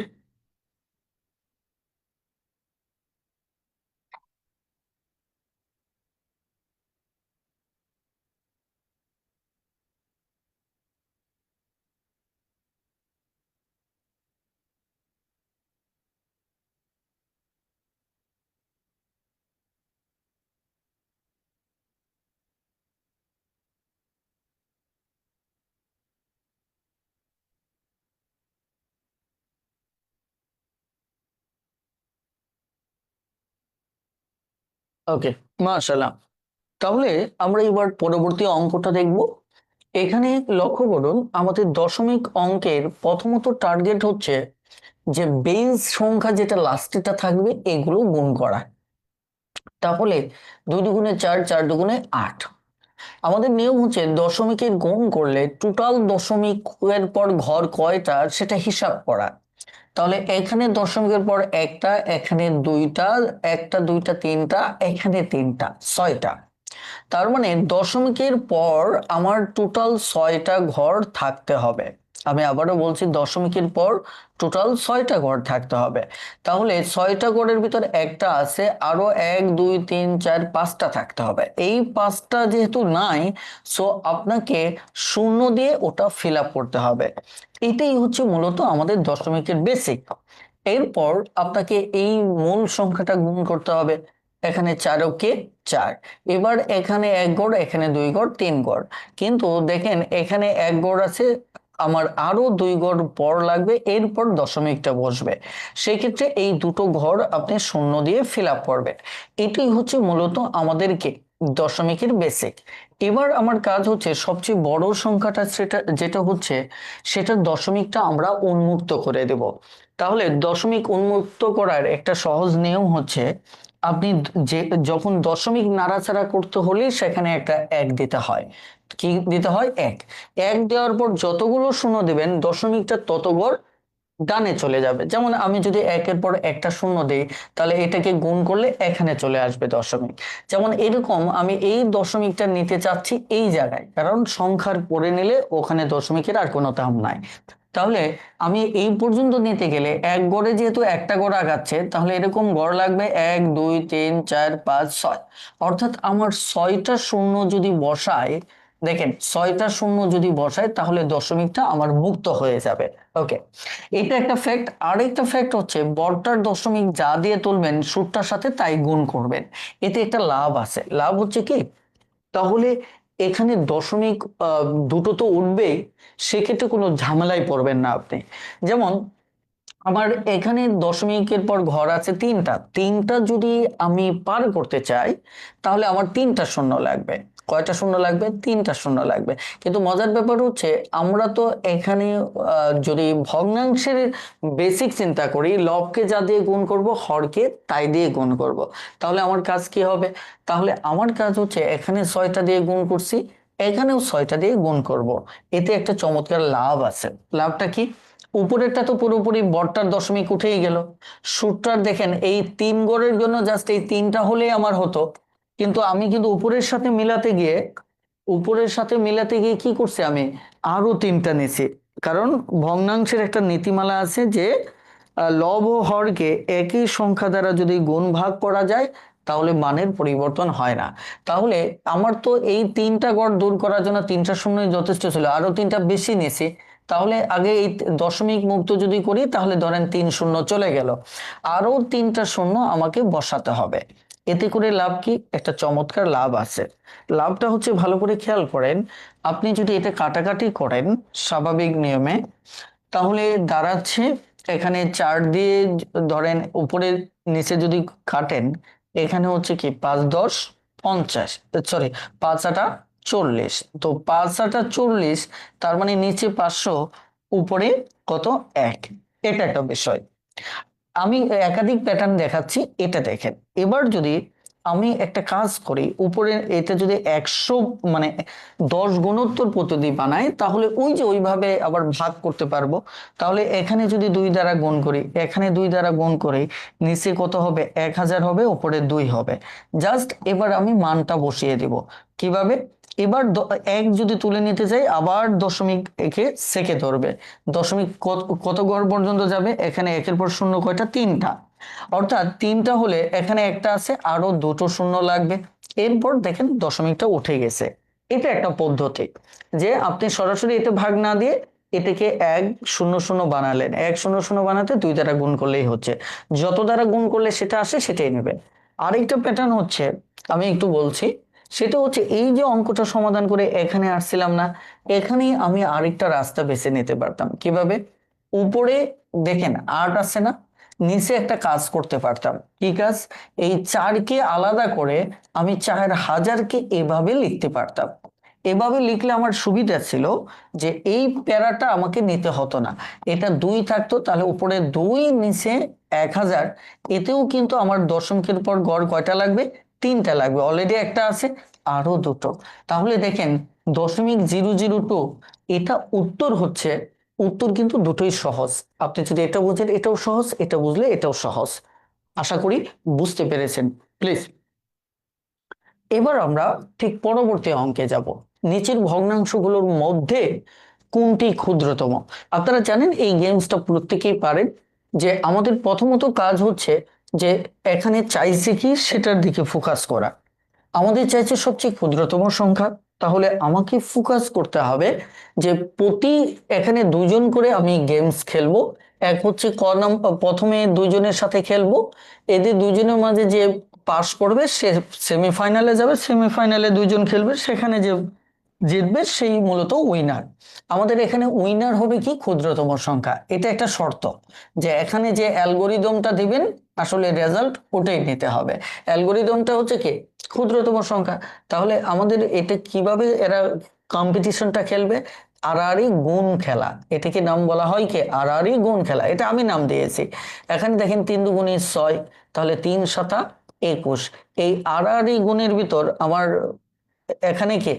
ওকে, মাশাআল্লাহ। তাহলে আমরা এবার পরবর্তী অঙ্কটা দেখব। এখানে লক্ষ্য করুন, আমাদের দশমিক অঙ্কের প্রথমত টার্গেট হচ্ছে যে বেস সংখ্যা যেটা লাস্টেটা থাকবে এগুলো গুণ করা। তাহলে 2 দুগুণে 4, 4 দুগুণে 8। আমাদের নিয়ম হচ্ছে দশমিকের গুণ করলে টোটাল দশমিকের পর ঘর কয়টা সেটা হিসাব করা। তাহলে এখানে দশমিকের পর একটা, এখানে দুইটা, একটা দুইটা তিনটা, এখানে তিনটা, 6টা। তার মানে দশমিকের পর আমার টোটাল 6টা ঘর থাকতে হবে। আমি আবারও বলছি, দশমিকের পর টোটাল 6টা ঘর থাকতে হবে। তাহলে 6টা ঘরের ভিতর একটা আছে, আরো 1 2 3 4 5টা থাকতে হবে। এই 5টা যেহেতু নাই, সো আপনাকে শূন্য দিয়ে ওটা ফিল আপ করতে হবে। এটাই হচ্ছে মূলত আমাদের দশমিকের বেসিক। এরপর আপনাকে এই মূল সংখ্যাটা গুণ করতে হবে। এখানে 4 কে 4। এবার এখানে 1 ঘর, এখানে 2 ঘর, 3 ঘর। কিন্তু দেখেন এখানে 1 ঘর আছে, আমার আরো 2 ঘর পর লাগবে, এরপর দশমিকটা বসবে। সেই ক্ষেত্রে এই দুটো ঘর আপনি শূন্য দিয়ে ফিল আপ করবেন। এটাই হচ্ছে মূলত আমাদেরকে দশমিকের বেসিক। এবার আমার কাজ হচ্ছে সবচেয়ে বড় সংখ্যাটা, সেটা যেটা হচ্ছে সেটার দশমিকটা আমরা উন্মুক্ত করে দেব। তাহলে দশমিক উন্মুক্ত করার একটা সহজ নিয়ম হচ্ছে, আপনি যে যখন দশমিক নাড়াচাড়া করতে হলে সেখানে একটা 1 দিতে হয়। কি দিতে হয়? 1। 1 দেওয়ার পর যতগুলো শূন্য দেবেন দশমিকটা ততবার ডানে চলে যাবে। যেমন আমি যদি 1-এর পর একটা শূন্য দেই, তাহলে এটাকে গুণ করলে এখানে চলে আসবে দশমিক। যেমন এরকম আমি এই দশমিকটা নিতে চাচ্ছি এই জায়গায়, কারণ সংখ্যার পরে নিলে ওখানে দশমিকের আর কোনো দাম নাই। তাহলে আমি এই পর্যন্ত নিতে গেলে 1 গড়ে যেহেতু একটা গড় আগাচ্ছে, তাহলে এরকম গড় লাগবে 1 2 3 4 5 6। অর্থাৎ আমার 6টা শূন্য যদি বসায়, দেখেন 6টা শূন্য যদি বসায় তাহলে দশমিকটা আমার মুক্ত হয়ে যাবে। ওকে, এটা একটা ফ্যাক্ট। আরেকটা ফ্যাক্ট হচ্ছে বড়টার দশমিক যা দিয়ে তুলবেন সুরটার সাথে তাই গুণ করবেন। এতে একটা লাভ আছে। লাভ হচ্ছে কি, তাহলে এখানে দশমিক দুটো তো উঠবেই, সেক্ষেত্রে কোনো ঝামেলায় পড়বেন না আপনি। যেমন আমার এখানে দশমিকের পর ঘর আছে 3টা, 3টা যদি আমি পার করতে চাই তাহলে আমার 3টা শূন্য লাগবে। কয়টা শূন্য লাগবে? 3টা শূন্য লাগবে। কিন্তু মজার ব্যাপার হচ্ছে আমরা তো এখানে যদি ভগ্নাংশের বেসিক চিন্তা করি, লবকে যা দিয়ে গুণ করব, হরকে তাই দিয়ে গুণ করব। তাহলে আমার কাজ কি হবে? তাহলে আমার কাজ হচ্ছে এখানে 6টা দিয়ে গুণ করছি, এখানেও 6টা দিয়ে গুণ করব। এতে একটা চমৎকার লাভ আছে। লাভটা কি? উপরেরটা তো পুরোপুরি বড়টার দশমিক উঠেই গেল। সুরটার দেখেন এই 3 গড়ের জন্য জাস্ট এই 3টা হলেই আমার হতো, কিন্তু আমি কিন্তু উপরের সাথে মিলাতে গিয়ে কি করছি, আমি আরো 3টা নিছি। কারণ ভগ্নাংশের একটা নীতিমালা আছে যে লব ও হরকে একই সংখ্যা দ্বারা যদি গুণ ভাগ করা যায় তাহলে মানের পরিবর্তন হয় না। তাহলে আমার তো এই 3টা গড় দূর করার জন্য 3টা শূন্য যথেষ্ট ছিল, আরো 3টা বেশি নিছি। তাহলে আগে এই দশমিক মুক্ত যদি করি তাহলে ধরেন 3 শূন্য চলে গেল, আরো 3টা শূন্য আমাকে বসাতে হবে। এতে করে লাভ কি? একটা চমৎকার লাভ আছে। লাভটা হচ্ছে, ভালো করে খেয়াল করেন, আপনি যদি এটা কাটাকাটি করেন স্বাভাবিক নিয়মে, তাহলে দাঁড়াচ্ছে এখানে 4 দিয়ে ধরেন উপরে নিচে যদি কাটেন, এখানে হচ্ছে কি 5 10 50, সরি 5 8 40। তো 5 8 40, তার মানে নিচে 500, উপরে কত? 1। এটা একটা বিষয়। আমি একাধিক প্যাটার্ন দেখাচ্ছি, এটা দেখেন। এবার যদি আমি একটা কাজ করি, উপরে এটা যদি 100 মানে 10 গুণোত্তর পদ্ধতি বানাই, তাহলে ওই যে ওইভাবে আবার ভাগ করতে পারবো। তাহলে এখানে যদি 2 দ্বারা গুণ করি, এখানে 2 দ্বারা গুণ করি, নিচে কত হবে? 1000 হবে, উপরে 2 হবে। জাস্ট এবার আমি মানটা বসিয়ে দিব। কিভাবে? এবার 1 যদি তুলে নিতে চাই, আবার দশমিক একে সেকে ধরবে। দশমিক কত ঘর পর্যন্ত যাবে? এখানে 1-এর পর শূন্য কয়টা? 3টা। অর্থাৎ 3টা হলে এখানে একটা আছে, আরো 2টো শূন্য লাগবে। এরপর দেখেন দশমিকটা উঠে গেছে। এটা একটা পদ্ধতি, যে আপনি সরাসরি এটা ভাগ না দিয়ে এটাকে 1-0-0 বানালেন। 1-0-0 বানাতে 2 দ্বারা গুণ করলেই হচ্ছে। যত দ্বারা গুণ করলে সেটা আসে সেটাই নেবে। আরেকটা প্যাটার্ন হচ্ছে, আমি একটু বলছি, সেটা হচ্ছে এই যে অঙ্কটা সমাধান করে এখানে আসছিলাম না, এখানেই আমি আরেকটা রাস্তা বেছে নিতে পারতাম। কিভাবে? উপরে দেখেন 8 আছে না, নিচে একটা কাজ করতে পারতাম। কি কাজ? এই 4কে আলাদা করে আমি 4000কে এভাবে লিখতে পারতাম। এভাবে লিখলে আমার সুবিধা ছিল যে এই প্যারাটা আমাকে নিতে হতো না। এটা 2 থাকতো, তাহলে উপরে 2, নিচে 1000। এতেও কিন্তু আমার দশমিকের পর গড় কয়টা লাগবে? 3টা লাগবে। অলরেডি একটা আছে, আরো 2টো। তাহলে দেখেন 0.002, এটা উত্তর হচ্ছে। উত্তর কিন্তু দুটোই সহজ। আপনি যদি এটা বুঝেন এটাও সহজ, এটা বুঝলে এটাও সহজ। আশা করি বুঝতে পেরেছেন। প্লিজ এবার আমরা ঠিক পরবর্তী অঙ্কে যাব। নিচের ভগ্নাংশগুলোর মধ্যে কোনটি ক্ষুদ্রতম? আপনারা জানেন এই গেমসটা প্রত্যেকেই পারেন। যে আমাদের প্রথমত কাজ হচ্ছে যে এখানে চাইছে কি সেটার দিকে ফোকাস করা। আমাদের চাইছে সবচেয়ে ক্ষুদ্রতম সংখ্যা। তাহলে আমাকে ফোকাস করতে হবে যে প্রতি, এখানে 2জন করে আমি গেমস খেলবো। এক হচ্ছে প্রথমে 2জনের সাথে খেলবো, এদের 2জনের মাঝে যে পাস করবে সে সেমিফাইনালে যাবে। সেমিফাইনালে 2জন খেলবে, সেখানে যে জিতবে সেই মূলত উইনার। আমাদের এখানে উইনার হবে কি? ক্ষুদ্রতম সংখ্যা। এটা একটা শর্ত, যে এখানে যে অ্যালগোরিদমটা দিবেন আসলে রেজাল্ট ওটাই নিতে হবে। অ্যালগোরিদমটা হচ্ছে কি? ক্ষুদ্রতম সংখ্যা। তাহলে আমাদের এটা কিভাবে এরা কম্পিটিশনটা খেলবে? আড়াআড়ি গুণ খেলা। এটাকে নাম বলা হয় কি? আড়াআড়ি গুণ খেলা। এটা আমি নাম দিয়েছি। এখানে দেখেন 3 দুগুণে 6, তাহলে 3 7 21। এই আড়াআড়ি গুণের ভিতর আমার এখানে কি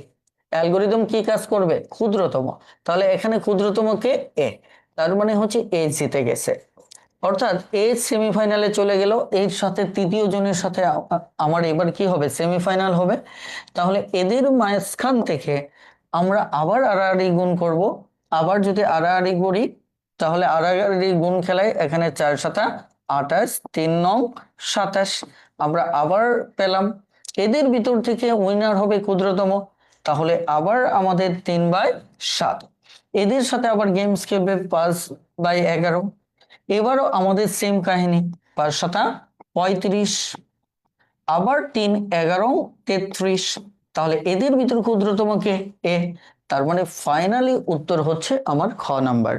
অ্যালগোরিদম কি কাজ করবে? ক্ষুদ্রতম। তাহলে এখানে ক্ষুদ্রতম কে? এ। তার মানে হচ্ছে এ জিতে গেছে। অর্থাৎ এ সেমিফাইনালে চলে গেল। এর সাথে তৃতীয় জনের সাথে আমার এবার কি হবে? সেমিফাইনাল হবে। তাহলে এদের মাঝখান থেকে আমরা আবার আড়াআড়ি গুণ করব। আবার যদি আড়াআড়ি করি, তাহলে আড়াআড়ি গুণ খেলায় এখানে 4 7 28, 3 9 27 আমরা আবার পেলাম। এদের ভিতর থেকে উইনার হবে ক্ষুদ্রতম। তাহলে আবার আমাদের 3/7। এদের সাথে আবার গেমস খেলবে 5/11। এবারও আমাদের সেম কাহিনী, 5 7 35, আবার 3 11 33। তাহলে এদের ভিতর ক্ষুদ্রতম কে? এ। তার মানে ফাইনালি উত্তর হচ্ছে আমার খ নাম্বার।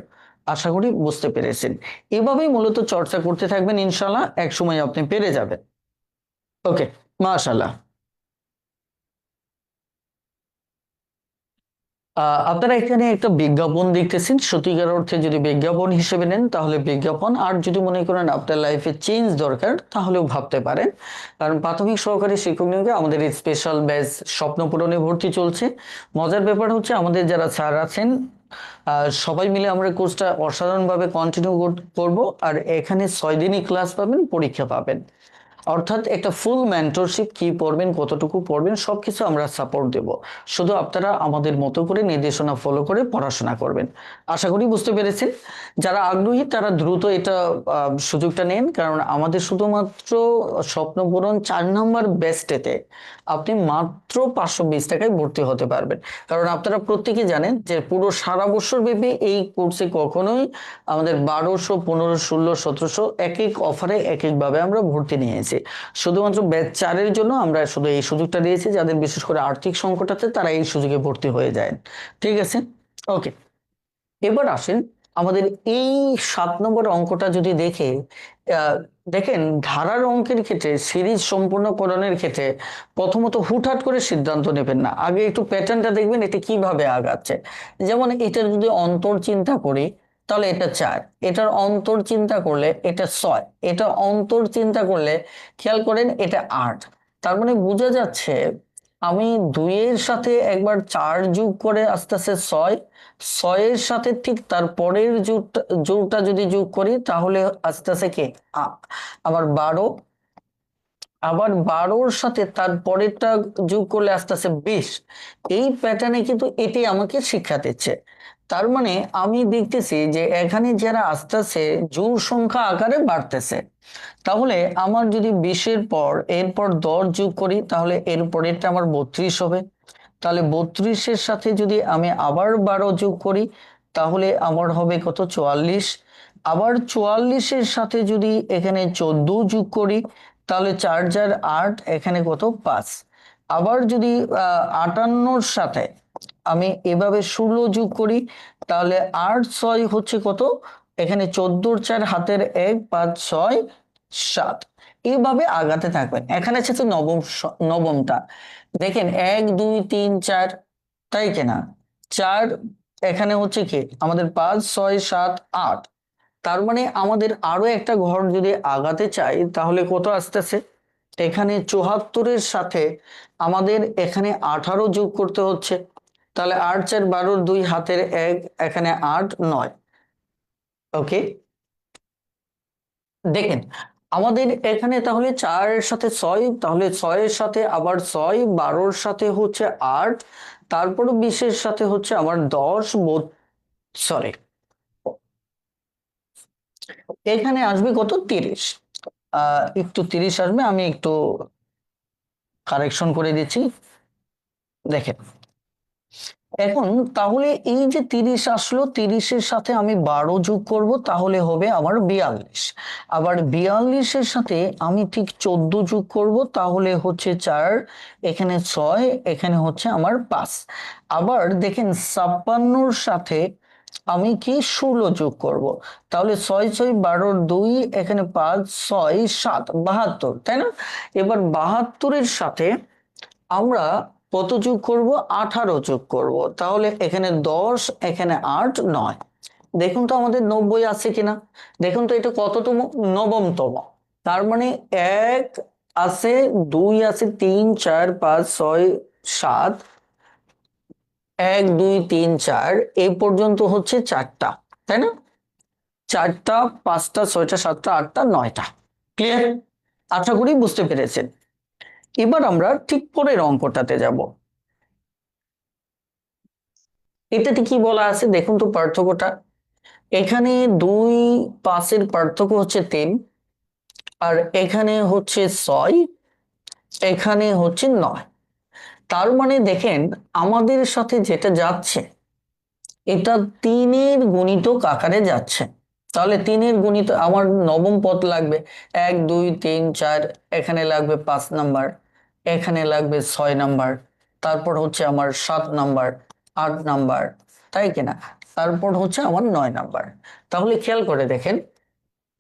আশা করি বুঝতে পেরেছেন। এভাবেই মূলত চর্চা করতে থাকবেন, ইনশাল্লাহ এক সময় আপনি পেরে যাবেন। ওকে, মাশাআল্লাহ। আপনারা এখানে একটা বিজ্ঞাপন দেখতেছেন। সত্যিকার অর্থে যদি বিজ্ঞাপন হিসেবে নেন তাহলে বিজ্ঞাপন, আর যদি মনে করেন আপনার লাইফে চেঞ্জ দরকার তাহলেও ভাবতে পারেন। কারণ প্রাথমিক সহকারী শিক্ষক নিয়োগে আমাদের স্পেশাল ব্যাচ স্বপ্ন পূরণে ভর্তি চলছে। মজার ব্যাপার হচ্ছে আমাদের যারা স্যার আছেন সবাই মিলে আমরা কোর্সটা অসাধারণভাবে কন্টিনিউ করব। আর এখানে 6 দিনই ক্লাস পাবেন, পরীক্ষা পাবেন। অর্থাৎ একটা ফুল মেন্টরশিপ, কি পড়বেন কতটুকু পড়বেন সবকিছু আমরা সাপোর্ট দেব। শুধু আপনারা আমাদের মতো করে নির্দেশনা ফলো করে পড়াশোনা করবেন। আশা করি বুঝতে পেরেছেন। যারা আগ্রহী তারা দ্রুত এটা সুযোগটা নেন, কারণ আমাদের শুধুমাত্র স্বপ্ন পূরণ 4 নম্বর বেস্টেতে আপনি মাত্র 520 টাকায় ভর্তি হতে পারবেন। কারণ আপনারা প্রত্যেকে জানেন যে পুরো সারা বছর ব্যাপী এই কোর্সে কখনোই আমাদের 1200, 1500, 1600, 1700 এক এক অফারে এক এক ভাবে আমরা ভর্তি নিয়েছি। শুধুমাত্র ব্যাচ 4-এর জন্য আমরা শুধু এই সুযোগটা দিয়েছি, যাদের বিশেষ করে আর্থিক সংকট আছে তারা এই সুযোগে ভর্তি হয়ে যায়। ঠিক আছে, ওকে। এবার আসেন আমাদের এই 7 নম্বর অঙ্কটা যদি দেখেন ধারার অঙ্কের ক্ষেত্রে সিরিজ সম্পূর্ণকরণের ক্ষেত্রে প্রথমত হুটহাট করে সিদ্ধান্ত নেবেন না, আগে একটু প্যাটার্নটা দেখবেন এটা কিভাবে আগাচ্ছে। যেমন এটা যদি অন্তর চিন্তা করি তাহলে এটা 4, এটার অন্তর চিন্তা করলে এটা 6, এটা অন্তর চিন্তা করলে খেয়াল করেন এটা 8। তার মানে বোঝা যাচ্ছে আমি 2-এর সাথে একবার 4 যোগ করে আস্তে আস্তে 6, 6-এর সাথে ঠিক তার পরের যোগটা যদি যোগ করি তাহলে আস্তে আস্তে কে আবার 12, আবার 12-র সাথে তার পরেরটা যোগ করলে আস্তে আস্তে 20। এই প্যাটার্নে কিন্তু এটি আমাকে শিক্ষা দিচ্ছে। তার মানে আমি দেখতেছি যে এখানে যারা আস্তে আস্তে জোড় সংখ্যা আকারে বাড়তেছে। তাহলে আমার যদি 20-এর পর এরপর 10 যোগ করি তাহলে এর পরেরটা আমার 32 হবে। তাহলে 32-এর সাথে যদি আমি আবার 12 যোগ করি তাহলে আমার হবে কত, 44। আবার 44-এর সাথে যদি এখানে 14 যোগ করি তাহলে 4 4 8, এখানে কত, 5। আবার যদি 58-র সাথে আমি এভাবে 16 যোগ করি তাহলে 8 6 হচ্ছে কত, এখানে 14-র 4 হাতের 1, 5 6 7। এইভাবে আগাতে থাকবেন। এখানে আছে তো নবমটা দেখেন 1 2 3 4, তাই কিনা, 4, এখানে হচ্ছে কি আমাদের 5 6 7 8। তার মানে আমাদের আরো একটা ঘর যদি আগাতে চাই তাহলে কত আসতেছে, এখানে 74-এর সাথে আমাদের এখানে 18 যোগ করতে হচ্ছে। তাহলে 8 4 12, 2 হাতের 1, এখানে 8 9। ওকে, দেখেন আমাদের এখানে তাহলে 4-এর সাথে 6, তাহলে 6-এর সাথে আবার 6, 12-র সাথে হচ্ছে 8, তারপরে 20-এর সাথে হচ্ছে আমার 10, সরি এখানে আসবে কত, 30। একটু 30 আসবে, আমি একটু কারেকশন করে দিচ্ছি। দেখেন এখন তাহলে এই যে 30 আসলো, 30-এর সাথে আমি 12 যোগ করব তাহলে হবে আমার 42। আবার 42-এর সাথে আমি ঠিক 14 যোগ করব তাহলে হচ্ছে 4, এখানে 6, এখানে হচ্ছে আমার 5। আবার দেখেন 56-র সাথে আমি কি 16 যোগ করব তাহলে 6 6 12, 2, এখানে 5 6 7 72, তাই না। এবার 72-এর সাথে আমরা কত যোগ করব, 18 যোগ করব তাহলে এখানে 10, এখানে 8 9। দেখুন তো আমাদের 90 আছে কিনা, দেখুন তো এটা কততম, নবমতম। তার মানে 1 আছে, 2 আছে, 3 4 5 6 7, 1 2 3 4 এই পর্যন্ত হচ্ছে 4টা, তাই না, 4টা 5টা 6টা 7টা 8টা 9টা। ক্লিয়ার, আশা করি বুঝতে পেরেছেন। এবার আমরা ঠিক পরের অঙ্কটাতে যাব। এটাতে কি বলা আছে দেখুন তো পার্থক্যটা। এখানে 2 5-এর পার্থক্য হচ্ছে 3, আর এখানে হচ্ছে 6, এখানে হচ্ছে 9। তার মানে দেখেন আমাদের সাথে যেটা যাচ্ছে এটা 3-এর গুণিতক আকারে যাচ্ছে। তাহলে 3-এর গুণিত আমার নবম পদ লাগবে 1 2 3 4, এখানে লাগবে 5 নাম্বার, এখানে লাগবে 6 নাম্বার, তারপর হচ্ছে আমার 7 নাম্বার, 8 নাম্বার, তাই কিনা, তারপর হচ্ছে আমার 9 নাম্বার। তাহলে খেয়াল করে দেখেন,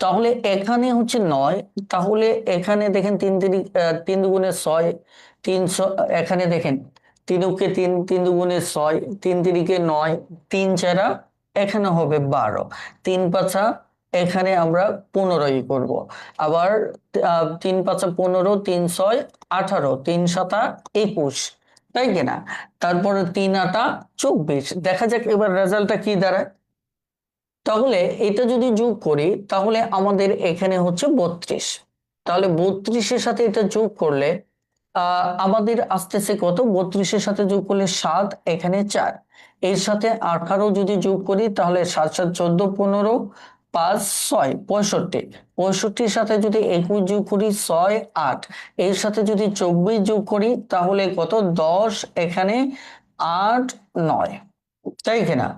তাহলে এখানে হচ্ছে 9, তাহলে এখানে দেখেন 3 3 দুগুণে 6, 300, এখানে দেখেন 3 কে 3, 3 দুগুণে 6, 3 3 9, 3 4, এখানে হবে 12, 3 5, এখানে আমরা 15ই করব। আবার 3 5 15, 3 6 18, 3 7 21, তাই কিনা, তারপরে 3 8 24। দেখা যাক এবার রেজাল্টটা কি দাঁড়ায়। তাহলে এটা যদি যোগ করি তাহলে আমাদের এখানে হচ্ছে 32। তাহলে 32-এর সাথে এটা যোগ করলে আমাদের আসতেছে কত, 32-এর সাথে যোগ করলে 7, এখানে 4, এর সাথে 18 যদি যোগ করি তাহলে 7 7 14 15, 5 6 65, 65-র সাথে যদি 21 যোগ করি 6 8, এর সাথে যদি 24 যোগ করি তাহলে কত? 10, এখানে 8 9, তাই কিনা?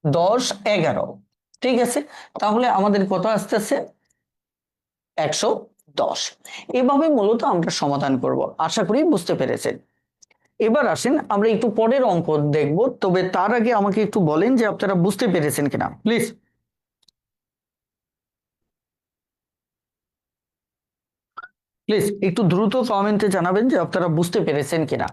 10 11, ঠিক আছে। তাহলে আমাদের কত আসতেছে? 110। এভাবে মূলত আমরা সমাধান করব, আশা করি বুঝতে পেরেছেন। এবার আসেন আমরা একটু পরের অঙ্ক দেখব, তবে তার আগে আমাকে একটু বলেন যে আপনারা বুঝতে পেরেছেন কিনা, প্লিজ। প্লিজ একটু দ্রুত কমেন্টে জানাবেন যে আপনারা বুঝতে পেরেছেন কিনা।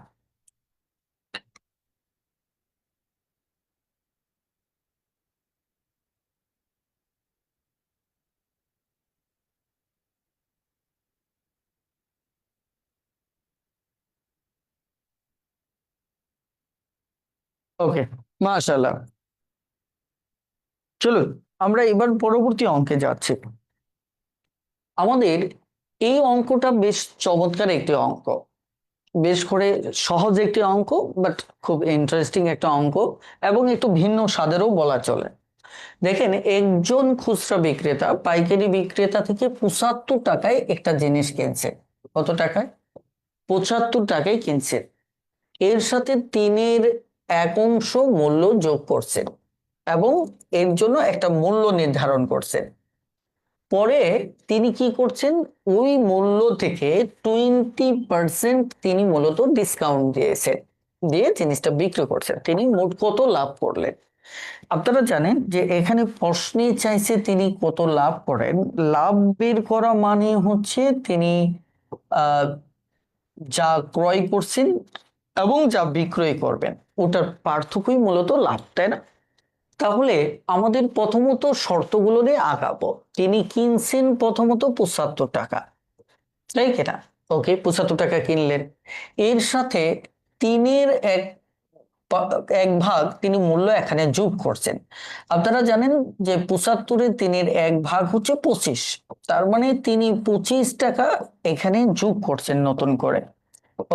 ওকে, মাশাআল্লাহ। চলুন আমরা এবার পরবর্তী অঙ্কে যাচ্ছি। আমাদের এই অঙ্কটা বেশ চমৎকার একটি অঙ্ক, বেশ করে সহজ একটি অঙ্ক, বাট খুব ইন্টারেস্টিং একটা অঙ্ক এবং একটু ভিন্ন স্বাদেরও বলা চলে। দেখেন, একজন খুচরা বিক্রেতা পাইকারি বিক্রেতা থেকে 75 টাকায় একটা জিনিস কিনছে। কত টাকায়? 75 টাকায় কিনছে। এর সাথে 3-এর 1 অংশ মূল্য যোগ করছে এবং এর জন্য একটা মূল্য নির্ধারণ করছে। পরে তিনি কি করছেন? ওই মূল্য থেকে 20% তিনি মূলত ডিসকাউন্ট দিয়েছেন, দিয়ে জিনিসটা বিক্রি করছেন। তিনি মোট কত লাভ করলেন? আপনারা জানেন যে এখানে প্রশ্নে চাইছে তিনি কত লাভ করেন। লাভ বের করা মানে হচ্ছে তিনি আহ যা ক্রয় করছেন এবং যা বিক্রয় করবেন ওটার পার্থক্যই মূলত লাভ, তাই না? তাহলে আমাদের প্রথমত শর্তগুলো নিয়ে আগাবো। তিনি কিনছেন প্রথমত 75 টাকা, তাই কিনা? ওকে, 75 টাকা কিনলেন। এর সাথে 3-এর 1 ভাগ তিনি মূল্য এখানে যোগ করছেন। আপনারা জানেন যে 75-এ 3-এর 1 ভাগ হচ্ছে 25, তার মানে তিনি 25 টাকা এখানে যোগ করছেন নতুন করে।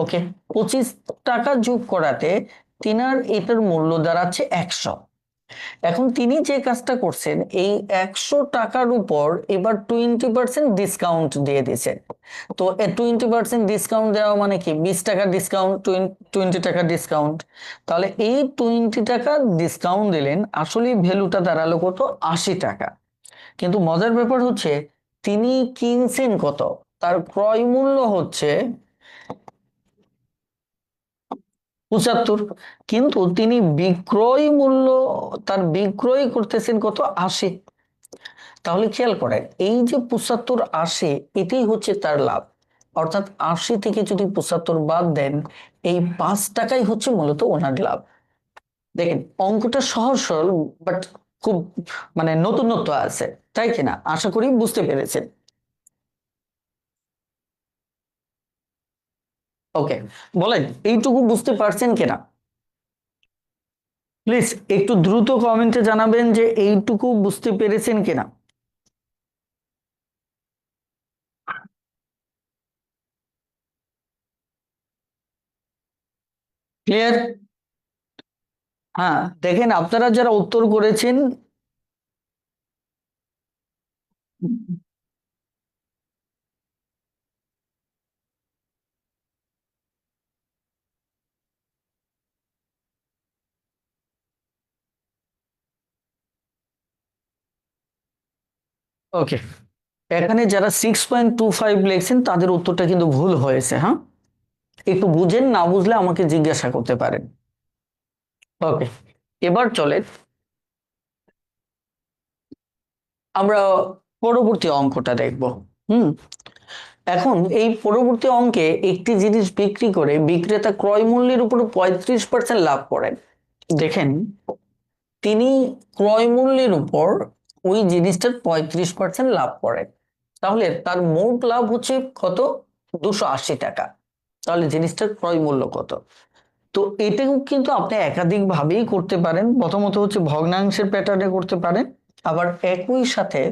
ওকে, 25 টাকা যোগ করাতে তিনার এটার মূল্য দাঁড়াচ্ছে 100। এখন তিনি যে কাজটা করছেন, এই 100 টাকার উপর এবার 20% ডিসকাউন্ট দিয়ে দিচ্ছেন। তো 20% ডিসকাউন্ট দেওয়া মানে কি? 20 টাকা ডিসকাউন্ট, 20 টাকা ডিসকাউন্ট। তাহলে এই 20 টাকা ডিসকাউন্ট দিলেন, আসলে ভ্যালুটা দাঁড়ালো কত? 80 টাকা। কিন্তু মজার ব্যাপার হচ্ছে তিনি কিনছেন কত? তার ক্রয় মূল্য হচ্ছে 75, কিন্তু তিনি বিক্রয় মূল্য, তার বিক্রয় করতেছেন কত? 80। তাহলে খেয়াল করেন, এই যে 75 80 এটাই হচ্ছে তার লাভ। অর্থাৎ 80 থেকে যদি 75 বাদ দেন, এই 5 টাকাই হচ্ছে মূলত ওনার লাভ। দেখেন অঙ্কটা সহজ সরল, বাট খুব মানে নতুনত্ব আছে, তাই কিনা? আশা করি বুঝতে পেরেছেন। ওকে, বলেন এইটুকু বুঝতে পারছেন কিনা? প্লিজ একটু দ্রুত কমেন্টে জানাবেন যে এইটুকু বুঝতে পেরেছেন কিনা। ক্লিয়ার? হ্যাঁ, দেখেন আপনারা যারা উত্তর করেছেন, ওকে, এখানে যারা 6.25 লিখছেন তাদের উত্তরটা কিন্তু ভুল হয়েছে। হ্যাঁ, একটু বুঝেন, না বুঝলে আমাকে জিজ্ঞাসা করতে পারেন। ওকে, এবার চলে আমরা পরবর্তী অঙ্কটা দেখব। হুম, এখন এই পরবর্তী অঙ্কে একটি জিনিস বিক্রি করে বিক্রেতা ক্রয় মূল্যের উপর 35% লাভ করেন। দেখেন, তিনি ক্রয় মূল্যের উপর ওই জিনিসটার 35% লাভ করেন। তাহলে তার মোট লাভ হচ্ছে কত? 280 টাকা। তাহলে জিনিসটার ক্রয় মূল্য কত? তো এটাও কিন্তু আপনি একাধিক ভাবেই করতে পারেন। প্রথমত হচ্ছে ভগ্নাংশের প্যাটার্নে করতে পারেন, আবার একই সাথে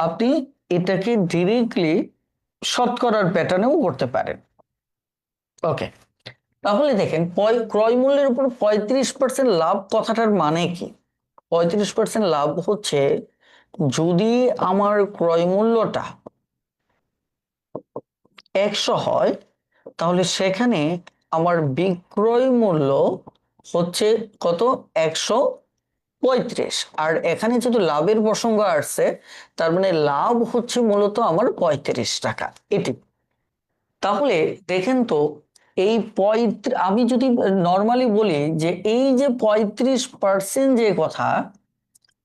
আপনি এটাকে ডিরেক্টলি শতকরার প্যাটার্নেও করতে পারেন। ওকে, তাহলে দেখেন ক্রয় মূল্যের উপর 35% লাভ কথাটার মানে কি? 35% লাভ হচ্ছে যদি আমার ক্রয় মূল্যটা 100 হয়, তাহলে সেখানে আমার বিক্রয় মূল্য হচ্ছে কত, 135। আর এখানে যদি লাভের প্রসঙ্গ আসছে, তার মানে লাভ হচ্ছে মূলত আমার 35 টাকা এটি। তাহলে দেখেন তো, এই আমি যদি নর্মালি বলি যে এই যে 35% যে কথা,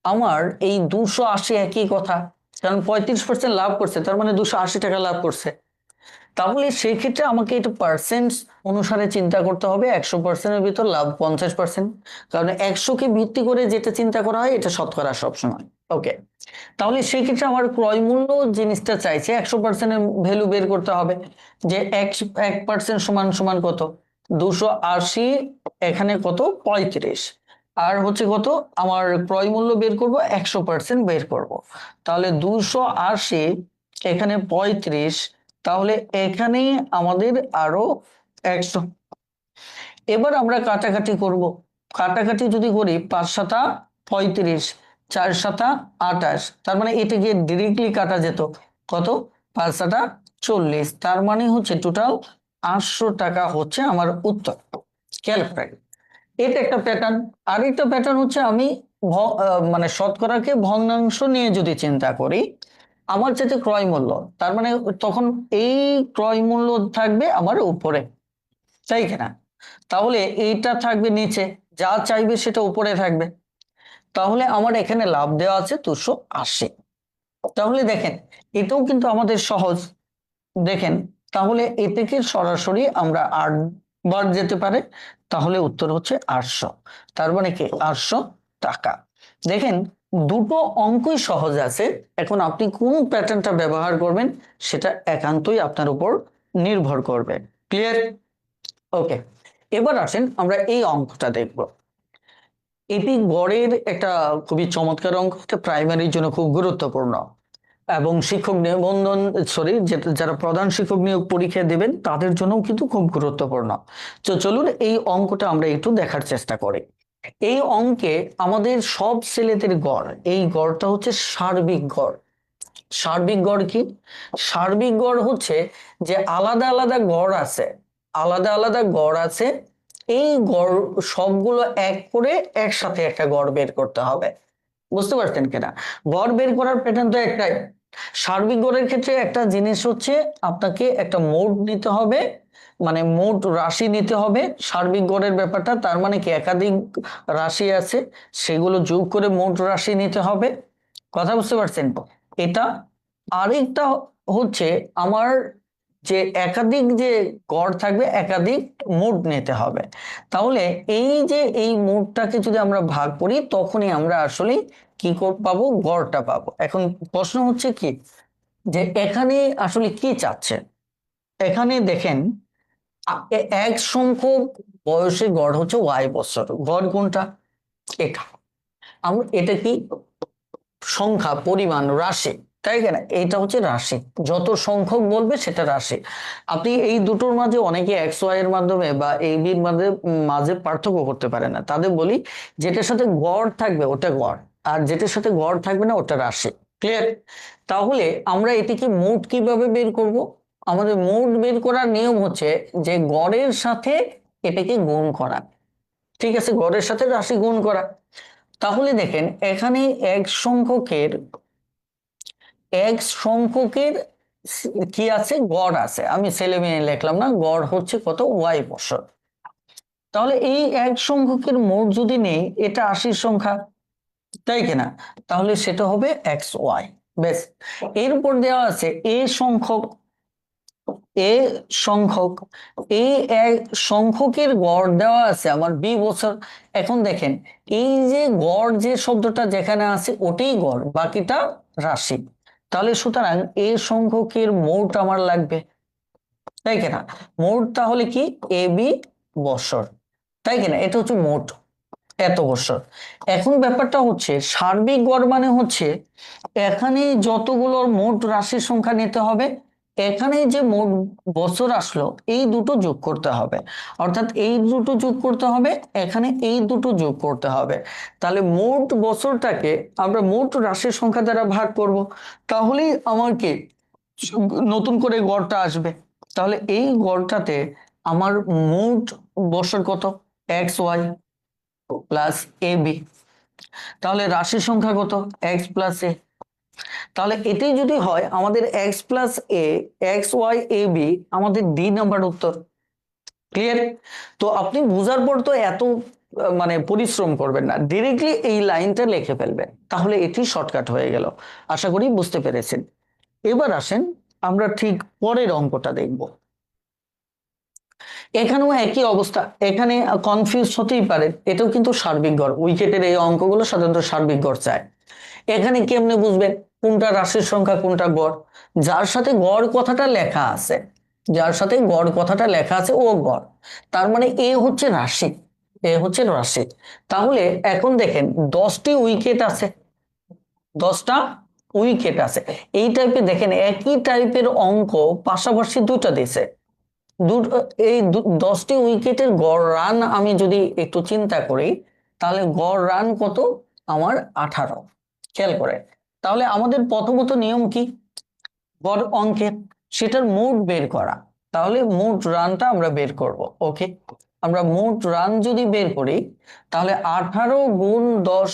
আমার এই 280 একই কথা, কারণ 35% লাভ করছে, তার মানে 280 টাকা লাভ করছে। তাহলে সেই ক্ষেত্রে আমাকে এটা পার্সেন্ট অনুসারে চিন্তা করতে হবে। 100%-এর ভিতর লাভ 50%, কারণ 100-কে ভিত্তি করে যেটা চিন্তা করা হয় এটা শতকরা সবসময়। ওকে, তাহলে সেই ক্ষেত্রে আমার ক্রয় মূল্য জিনিসটা চাইছে 100%-এর ভ্যালু বের করতে হবে, যে 1% সমান সমান কত, 280, এখানে কত, 35, আর হচ্ছে কত, আমার ক্রয় মূল্য বের করব, 100% বের করব। তাহলে 280, এখানে 35, তাহলে এখানে আমাদের আরো 100। এবার আমরা কাটাকাটি করব। কাটাকাটি যদি করি, 5 সাতা 35, 4 সাতা 28, তার মানে এটা গিয়ে ডিরেক্টলি কাটা যেত, কত, 5 সাতা 40, তার মানে হচ্ছে টোটাল 800 টাকা হচ্ছে আমার উত্তর। ক্যালকুলেট, এটা একটা প্যাটার্ন। আরেকটা প্যাটার্ন হচ্ছে আমি মানে শতকরাকে ভগ্নাংশ নিয়ে যদি চিন্তা করি, আমার যেটা ক্রয় মূল্য, তার মানে তখন এই ক্রয় মূল্য থাকবে আমার উপরে, তাই কিনা? তাহলে এইটা থাকবে নিচে, যা চাইবে সেটা উপরে থাকবে। তাহলে আমার এখানে লাভ দেওয়া আছে 280। তাহলে দেখেন, এটাও কিন্তু আমাদের সহজ। দেখেন, তাহলে এ থেকে সরাসরি আমরা 8 বার যেতে পারে, তাহলে উত্তর হচ্ছে 800। তার মানে কি, 800 টাকা। দেখেন, দুটো অঙ্কই সহজ আছে। এখন আপনি কোন প্যাটার্নটা ব্যবহার করবেন সেটা একান্তই আপনার উপর নির্ভর করবে। ক্লিয়ার? ওকে, এবার আসেন আমরা এই অঙ্কটা দেখব। এটি গড়ের একটা খুবই চমৎকার অঙ্ক, এটা প্রাইমারির জন্য খুব গুরুত্বপূর্ণ, এবং শিক্ষক নিবন্ধন, সরি, যারা প্রধান শিক্ষক নিয়োগ পরীক্ষা দেবেন তাদের জন্যও কিন্তু খুব গুরুত্বপূর্ণ। তো চলুন এই অঙ্কটা আমরা একটু দেখার চেষ্টা করি। এই অঙ্কে আমাদের সব ছেলেদের গড়, এই গড়টা হচ্ছে সার্বিক গড়। সার্বিক গড় কি? সার্বিক গড় হচ্ছে যে আলাদা আলাদা গড় আছে, আলাদা আলাদা গড় আছে, এই গড় সবগুলো এক করে একসাথে একটা গড় বের করতে হবে। বুঝতে পারছেন কিনা? গড় বের করার প্যাটার্ন তো একটাই। সার্বিক গড়ের ক্ষেত্রে একটা জিনিস হচ্ছে, আপনাকে একটা মোট নিতে হবে, মানে মোট রাশি নিতে হবে সার্বিক গড়ের ব্যাপারটা। তার মানে কি, একাধিক রাশি আছে, সেগুলো যোগ করে মোট রাশি নিতে হবে। কথা বুঝতে পারছেন? এটা। আরেকটা হচ্ছে আমার যে একাধিক যে গড় থাকবে, একাধিক মোট নিতে হবে। তাহলে এই যে এই মোটটাকে যদি আমরা ভাগ করি, তখনই আমরা আসলে কি পাবো, গড়টা পাবো। এখন প্রশ্ন হচ্ছে কি, যে এখানে আসলে কি চাচ্ছে। এখানে দেখেন, এক সংখ্যক বয়সের গড় হচ্ছে ওয়াই বছর। গড় কোনটা? এটা। আমরা এটা কি, সংখ্যা, পরিমাণ, রাশি, তাই না? এইটা হচ্ছে রাশি, যত সংখ্যক বলবে সেটা রাশি। আপনি এই দুটোর মাঝে অনেকে এক্স ওয়াই এর মাধ্যমে বা এই বির মাঝে মাঝে পার্থক্য করতে পারে না। তাদের বলি, যেটার সাথে গড় থাকবে ওটা গড়, আর যেটার সাথে গড় থাকবে না ওটা রাশি। ক্লিয়ার? তাহলে আমরা এটিকে মোট কিভাবে বের করব? আমাদের মোট বের করার নিয়ম হচ্ছে যে গড়ের সাথে এটাকে গুণ করা। ঠিক আছে, গড়ের সাথে রাশি গুণ করা। তাহলে দেখেন, এখানে এক সংখ্যকের কি আছে, গড় আছে। আমি ছেলে মেয়ে লিখলাম না, গড় হচ্ছে কত, ওয়াই বছর। তাহলে এই এক সংখ্যকের মোট যদি নেই, এটা আশির সংখ্যা, তাই কিনা? তাহলে সেটা হবে এক্স ওয়াই। বেশ, এরপর দেওয়া আছে এ সংখ্যক, এ সংখ্যক, এই এক সংখ্যকের গড় দেওয়া আছে আমার বি বছর। এখন দেখেন, এই যে গড় যে শব্দটা যেখানে আছে ওটাই গড়, বাকিটা রাশি। তাহলে সুতরাং এ সংখ্যকের মোট আমার লাগবে, তাই কিনা? মোট তাহলে কি, এ বি বছর, তাই কিনা? এটা হচ্ছে মোট, এত বছর। এখন ব্যাপারটা হচ্ছে সার্বিক গড় মানে হচ্ছে এখানে যতগুলোর মোট রাশির সংখ্যা নিতে হবে, এখানে যে মোট বছর আসলো এই দুটো যোগ করতে হবে, অর্থাৎ এই দুটো যোগ করতে হবে, এখানে এই দুটো যোগ করতে হবে। তাহলে মোট বছরটাকে আমরা মোট রাশির সংখ্যা দ্বারা ভাগ করব, তাহলেই আমার কি নতুন করে গড়টা আসবে। তাহলে এই গড়টাতে আমার মোট বছর কত, x Y plus A B. তাহলে রাশির সংখ্যা কত, এক্স প্লাস এ। তাহলে এটাই যদি হয় আমাদের x plus A, x Y A B আমাদের ডি নাম্বার উত্তর। ক্লিয়ার? তো আপনি বুঝার পর তো এত মানে পরিশ্রম করবেন না, ডিরেক্টলি এই লাইনটা লিখে ফেলবেন, তাহলে এটি শর্টকাট হয়ে গেল। আশা করি বুঝতে পেরেছেন। এবার আসেন আমরা ঠিক পরের অঙ্কটা দেখব। এখানেও একই অবস্থা, এখানে কনফিউজ হতেই পারে, এটাও কিন্তু সার্বিক গড়, উইকেটের এই অঙ্কগুলো সাধারণত সার্বিক গড় চায়। এখানে কেমনে বুঝবেন কোনটা রাশির সংখ্যা কোনটা গড়? যার সাথে গড় কথাটা লেখা আছে, যার সাথে গড় কথাটা লেখা আছে ও গড়, তার মানে এ হচ্ছে রাশি, এ হচ্ছে রাশি। তাহলে এখন দেখেন 10টি উইকেট আছে, 10টা উইকেট আছে। এই টাইপের দেখেন একই টাইপের অঙ্ক পাশাপাশি দুটো দিছে। এই 10টি উইকেটের গড় রান আমি যদি একটু চিন্তা করি, তাহলে গড় রান কত আমার 18। খেয়াল করে, তাহলে আমাদের প্রথমত নিয়ম কি, গড় অঙ্কের সেটার মোট বের করা। তাহলে মোট রানটা আমরা বের করব। ওকে, আমরা মোট রান যদি বের করি তাহলে 18 × 10,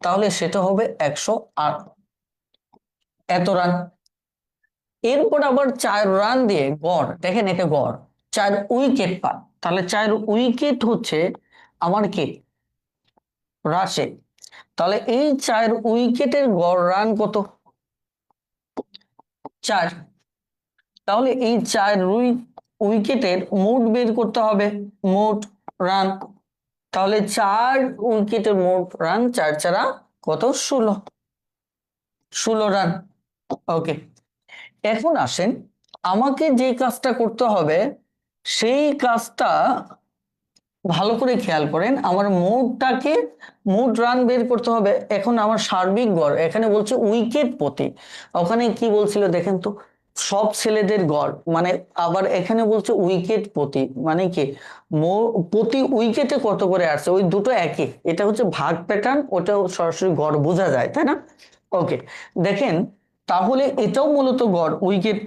তাহলে সেটা হবে 108, এত রান। এরপর আবার 4 রান দিয়ে গড় দেখেন, এটা গড় 4 উইকেট পান, তাহলে 4 উইকেট হচ্ছে আমার কি রাশি। তাহলে এই 4 উইকেটের গড় রান কত, 4। তাহলে এই 4 উইকেটের মোট বের করতে হবে, মোট রান। তাহলে 4 উইকেটের মোট রান 4 4 কত, 16, 16 রান। ওকে, এখন আসেন আমাকে যে কাজটা করতে হবে সেই কাজটা ভালো করে খেয়াল করেন। আমার মোটটাকে, মোট রান বের করতে হবে। এখন আমার সার্বিক গড় এখানে বলছে উইকেট প্রতি, ওখানে কি বলছিল দেখেন তো, সব ছেলেদের গড় মানে, আবার এখানে বলছে উইকেট প্রতি, মানে কি প্রতি উইকেটে কত করে আসছে, ওই দুটো একই, এটা হচ্ছে ভাগ প্যাটার্ন, ওটাও সরাসরি গড় বোঝা যায়, তাই না? ওকে, দেখেন তাহলে এটাও মূলত গড় উইকেট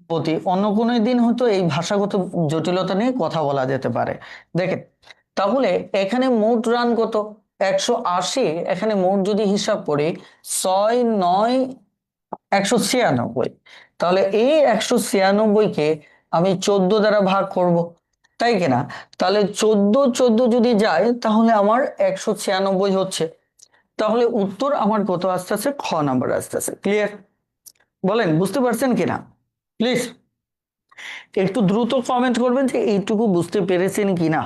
প্রতি। অন্য কোনো দিন হয়তো এই ভাষাগত জটিলতা নিয়ে কথা বলা যেতে পারে। দেখেন তাহলে এখানে মোট রান কত, 180। এখানে মোট যদি হিসাব করি 6 9 196, তাহলে এই 196 কে আমি 14 দ্বারা ভাগ করব, তাই কিনা? তাহলে 14 14 যদি যায় তাহলে আমার 196 হচ্ছে। তাহলে উত্তর আমার কত আসতেছে, খ নাম্বার আসতেছে। ক্লিয়ার? বলেন বুঝতে পারছেন কিনা প্লিজ একটু দ্রুত কমেন্ট করবেন যে এইটুকু বুঝতে পেরেছেন কিনা।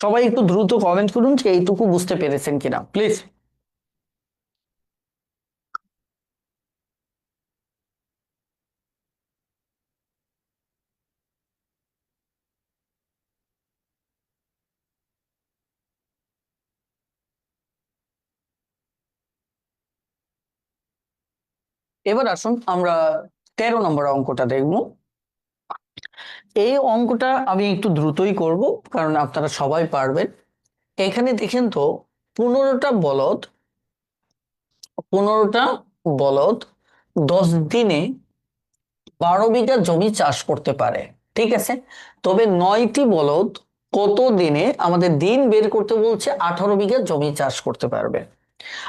সবাই একটু দ্রুত কমেন্ট করুন যে এইটুকু বুঝতে পেরেছেন কিনা প্লিজ। এবার আসুন আমরা 13 নম্বর অঙ্কটা দেখব। এই অঙ্কটা আমি একটু দ্রুতই করব কারণ আপনারা সবাই পারবেন। এখানে দেখেন তো 15টা বলদ, 15টা বলদ 10 দিনে 12 বিঘা জমি চাষ করতে পারে, ঠিক আছে? তবে 9টি বলদ কত দিনে, আমাদের দিন বের করতে বলছে, 18 বিঘা জমি চাষ করতে পারবে।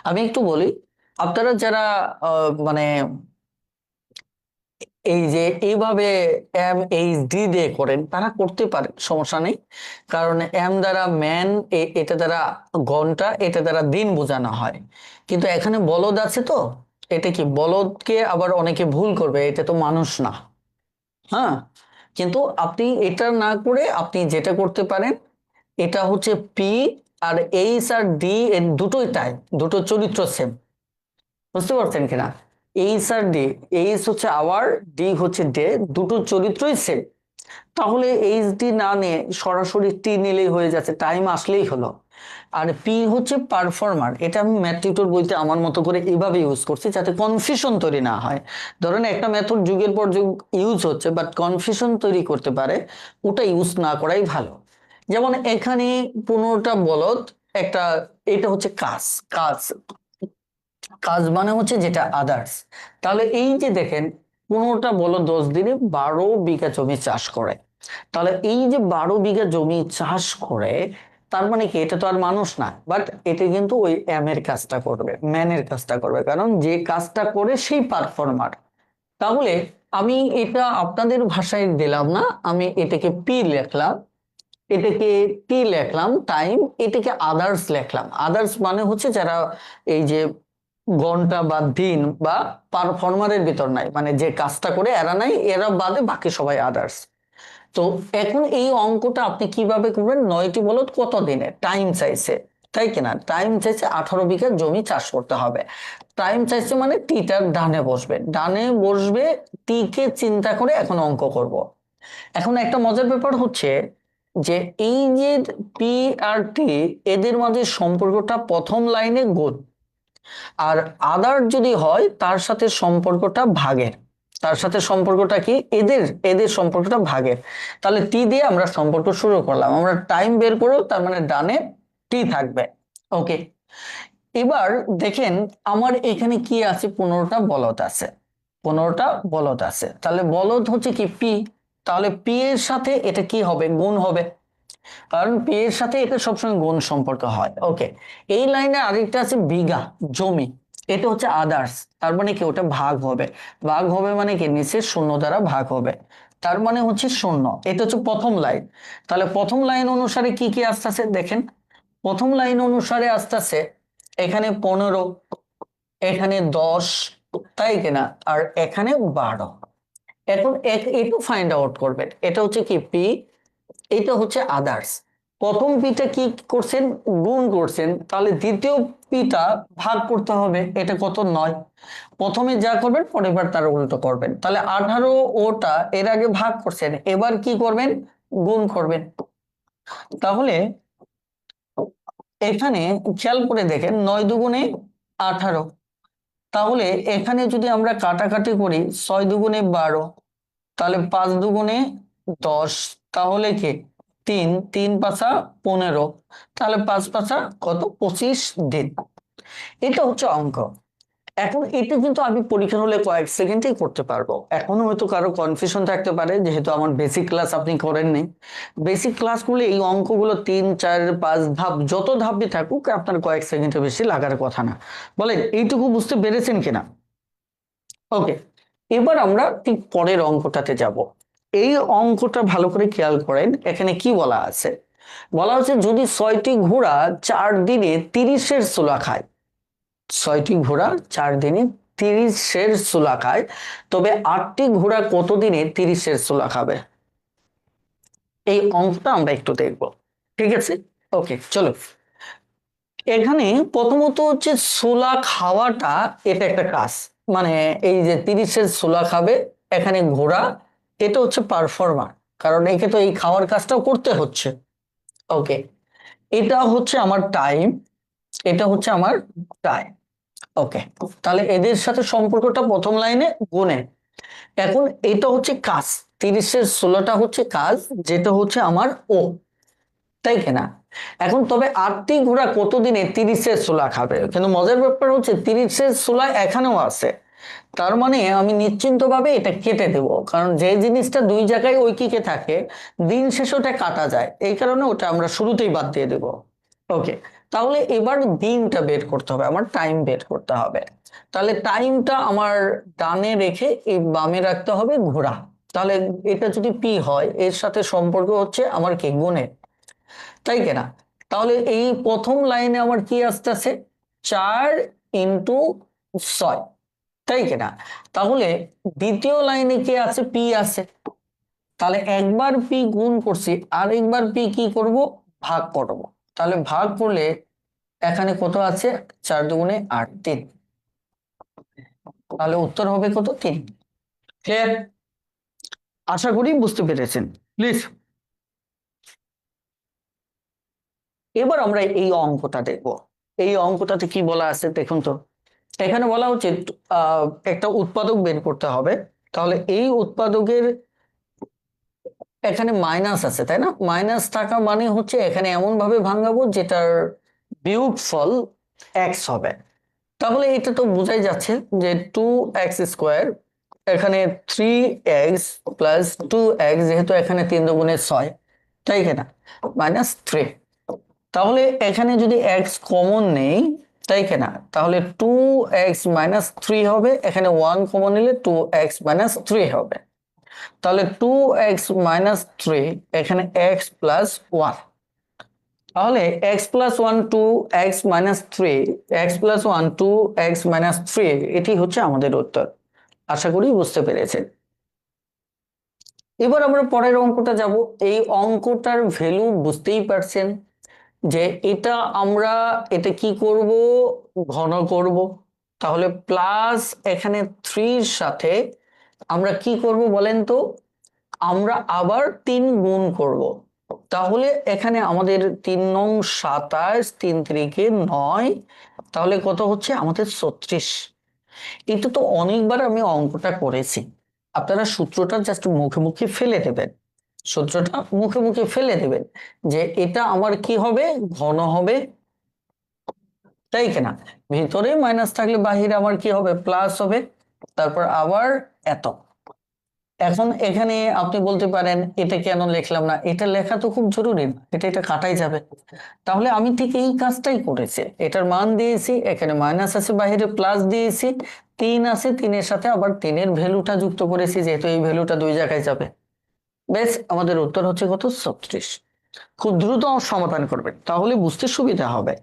আমি একটু বলি, আপনারা যারা মানে এই যে এইভাবে MHD দিয়ে করেন তারা করতে পারেন, সমস্যা নেই। কারণ এম দ্বারা ম্যান, এটা দ্বারা ঘন্টা, এটা দ্বারা দিন বোঝানো হয়। কিন্তু এখানে বলদ আছে তো, এটা কি বলদকে আবার অনেকে ভুল করবে, এটা তো মানুষ না। হ্যাঁ, কিন্তু আপনি এটা না করে আপনি যেটা করতে পারেন, এটা হচ্ছে P R H R D এর দুটোই টাইপ, দুটো চরিত্র সেম। বুঝতে পারছেন কিনা? এইচ আর ডি, এইচ হচ্ছে আওয়ার, ডি হচ্ছে ডে, দুটো চরিত্রই সেম। তাহলে এইচ ডি না নিয়ে সরাসরি টি নিলেই হয়ে যাচ্ছে, টাইম আসলেই হলো। আর পি হচ্ছে পারফর্মার। এটা আমি ম্যাথ টিউটর বইতে আমার মতো করে এইভাবে ইউজ করছি যাতে কনফিউশন তৈরি না হয়। ধরেন একটা মেথড যুগের পর যুগ ইউজ হচ্ছে বাট কনফিউশন তৈরি করতে পারে, ওটা ইউজ না করাই ভালো। যেমন এখানে 15টা বলদ একটা, এটা হচ্ছে কাজ। কাজ কাজ মানে হচ্ছে যেটা আদার্স। তাহলে এই যে দেখেন 15টা বলদ 10 দিনে 12 বিঘা জমি চাষ করে। তাহলে এই যে 12 বিঘা জমি চাষ করে, তার মানে কি, এটা তো আর মানুষ না, বাট এটা কিন্তু ওই এর কাজটা করবে, ম্যানের কাজটা করবে, কারণ যে কাজটা করে সেই পারফর্মার। তাহলে আমি এটা আপনাদের ভাষায় দিলাম না, আমি এটাকে পি লিখলাম, এটাকে টি লিখলাম টাইম, এটাকে আদার্স লিখলাম। আদার্স মানে হচ্ছে যারা এই যে ঘন্টা বা দিন বা পারফর্মারের ভিতর নাই, মানে যে কাজটা করে এরা নাই, এরা বাদে বাকি সবাই আদার্স। তো এখন এই অঙ্কটা আপনি কিভাবে করবেন? 9টি বলদ কত দিনে টাইম চাইছে, তাই কিনা? টাইম চাইছে 18 বিঘা জমি চাষ করতে হবে। টাইম চাইছে মানে টিটার ডানে বসবে, ডানে বসবে, টি কে চিন্তা করে এখন অঙ্ক করব। এখন একটা মজার ব্যাপার হচ্ছে যে এই যে পি আর টি, এদের মাঝে সম্পর্কটা প্রথম লাইনে গুণ, আর আদার যদি হয় তার সাথে সম্পর্কটা ভাগের। তার সাথে সম্পর্কটা কি, এদের এদের সম্পর্কটা ভাগের। তাহলে টি দিয়ে আমরা সম্পর্ক শুরু করলাম, আমরা টাইম বের করো, তার মানে ডানে টি থাকবে। ওকে, এবার দেখেন আমার এখানে কি আছে, 15টা বলদ আছে। 15টা বলদ আছে, তাহলে বলদ হচ্ছে কি পি। তাহলে পি এর সাথে এটা কি হবে, গুণ হবে, কারণ পি এর সাথে এটা সবসময় গুণ সম্পর্ক হয়। ওকে, এই লাইনে আরেকটা আছে বিঘা জমি, এটা হচ্ছে আদার্স। তার মানে কি, ওটা ভাগ হবে। ভাগ হবে মানে কি, নিচে শূন্য দ্বারা ভাগ হবে, তার মানে হচ্ছে শূন্য। এটা হচ্ছে প্রথম লাইন। তাহলে প্রথম লাইন অনুসারে কি কি আসতেছে দেখেন, প্রথম লাইন অনুসারে আসতেছে এখানে 15, এখানে 10, তাই কিনা, আর এখানে 12। এখন একটু ফাইন্ড আউট করবেন, এটা হচ্ছে কি পি, এটা হচ্ছে আদার্স। প্রথম পিটা কি করছেন, গুণ করছেন, তাহলে দ্বিতীয় পিটা ভাগ করতে হবে, এটা কত, 9। প্রথমে যা করবেন পরের বার তার উল্টো করবেন। তাহলে 18 ওটা এর আগে ভাগ করছেন, এবার কি করবেন, গুণ করবেন। তাহলে এখানে খেয়াল করে দেখেন 9 দুগুণে 18। তাহলে এখানে যদি আমরা কাটাকাটি করি, 6 দুগুণে 12, তাহলে 5 দুগুণে 10, তাহলে কি 3, 3 পাঁচা 15, তাহলে 5 পাঁচা কত, 25 দিন। এটা হচ্ছে অঙ্ক। এখন এটা কিন্তু আমি পরীক্ষার হলে কয়েক সেকেন্ডেই করতে পারবো। এখনো হয়তো কারো কনফিউশন থাকতে পারে, যেহেতু আমার বেসিক ক্লাস আপনি করেননি। বেসিক ক্লাসগুলো এই অঙ্কগুলো 3, 4, 5 ধাপ, যত ধাপই থাকুক আপনার কয়েক সেকেন্ডের বেশি লাগার কথা না। বলেন এইটুকু বুঝতে পেরেছেন কিনা? ওকে, এবার আমরা ঠিক পরের অঙ্কটাতে যাব। এই অঙ্কটা ভালো করে খেয়াল করেন, এখানে কি বলা আছে, বলা হচ্ছে যদি 6টি ঘোড়া 4 দিনে 30-এর ছোলা খায়, 6টি ঘোড়া 4 দিনে 30-এর ছোলা খায়, তবে 8টি ঘোড়া কত দিনে 30-এর ছোলা খাবে? এই অঙ্কটা আমরা একটু দেখব, ঠিক আছে? ওকে চলো, এখানে প্রথমত হচ্ছে ছোলা খাওয়াটা, এটা একটা কাজ, মানে এই যে 30-এর ছোলা খাবে, এখানে ঘোড়া, এটা হচ্ছে পারফর্মার, কারণ একে তো এই খাওয়ার কাজটাও করতে হচ্ছে। ওকে, এটা হচ্ছে আমার টাইম, এটা হচ্ছে আমার টাইম। ওকে, তাহলে এদের সাথে সম্পর্কটা প্রথম লাইনে গুণে। এখন এটা হচ্ছে কাজ, 30-এর 16টা হচ্ছে কাজ, যেটা হচ্ছে আমার ও, তাই কিনা? এখন তবে 8টি ঘোড়া কতদিনে 30-এর ছোলা খাবে, কিন্তু মজার ব্যাপার হচ্ছে 30-এর ছোলা এখানেও আছে, তার মানে আমি নিশ্চিন্ত ভাবে এটা কেটে দেব, কারণ যে জিনিসটা দুই জায়গায় ঐকিকে থাকে দিন শেষে ওটা কাটা যায়, এই কারণে ওটা আমরা শুরুতেই বাদ দিয়ে দেব। ওকে, তাহলে এবার দিনটা বের করতে হবে, আমার টাইম বের করতে হবে। তাহলে টাইমটা আমার ডানে রেখে এই বামে রাখতে হবে ঘোড়া। তাহলে এটা যদি পি হয়, এর সাথে সম্পর্ক হচ্ছে আমার কি, গুণে, তাই কিনা? তাহলে এই প্রথম লাইনে আমার কি আসতেছে, 4 × 6, তাই কিনা? তাহলে দ্বিতীয় লাইনে কি আছে, পি আছে। তাহলে একবার পি গুণ করছি, আর একবার পি কি করব, ভাগ করব। তাহলে ভাগ করলে এখানে কত আছে, 4 দুগুণে 8, 3, তাহলে উত্তর হবে কত, 3। ক্লিয়ার? আশা করি বুঝতে পেরেছেন। প্লিজ এবার আমরা এই অঙ্কটা দেখব। এই অঙ্কটাতে কি বলা আছে দেখুন তো। এখানে বলা হচ্ছে একটা উৎপাদক বের করতে হবে। তাহলে এই উৎপাদকের এখানে মাইনাস আছে, তাই না? মাইনাস থাকা মানে হচ্ছে এখানে এমন ভাবে ভাঙাবো যেটার বিয়োগফল এক্স হবে। তাহলে এটা তো বোঝাই যাচ্ছে যে 2x² এখানে 3x প্লাস 2x, যেহেতু এখানে 3 দুগুণে 6, তাই কিনা, -3। তাহলে এখানে যদি x কমন নেই, তাই কিনা, তাহলে 2x-3 হবে। এখানে 1 কমন নিলে 2x-3 হবে। তাহলে 2x-3 এখানে x প্লাস 1। তাহলে x plus 1 2x-3, x plus 1 2x-3, এটি হচ্ছে আমাদের উত্তর। আশা করি বুঝতে পেরেছেন। এবার আমরা পরের অঙ্কটা যাব। এই অঙ্কটার ভ্যালু বুঝতেই পারছেন যে এটা কি করব, ঘন করব। তাহলে প্লাস এখানে 3 সাথে আমরা কি করব বলেন তো, আমরা আবার 3 গুণ করব। তাহলে এখানে আমাদের 3 নং 27, 3 3-এ 9, তাহলে কত হচ্ছে আমাদের 36। এটা তো অনেকবার আমি অঙ্কটা করেছি। আপনারা সূত্রটা জাস্ট মুখে মুখে ফেলে দেবেন, সূত্রটা মুখে মুখে ফেলে দেবেন যে এটা আমার কি হবে, ঘন হবে, তাই কিনা। ভিতরে মাইনাস থাকলে বাহিরে আমার কি হবে, প্লাস হবে। তারপর আবার এত। এখন এখানে আপনি বলতে পারেন এটা কেন লিখলাম না, এটা লেখা তো খুব জরুরি না, এটা কাটাই যাবে। তাহলে আমি ঠিক এই কাজটাই করেছি, এটার মান দিয়েছি, এখানে মাইনাস আছে, বাইরে প্লাস দিয়েছি, 3 আছে, 3-এর সাথে আবার 3-এর ভ্যালুটা যুক্ত করেছি, যেহেতু এই ভ্যালুটা দুই জায়গায় যাবে। বেশ, আমাদের উত্তর হচ্ছে কত, 36। খুব দ্রুত সমাধান করবেন, তাহলে বুঝতে সুবিধা হবে।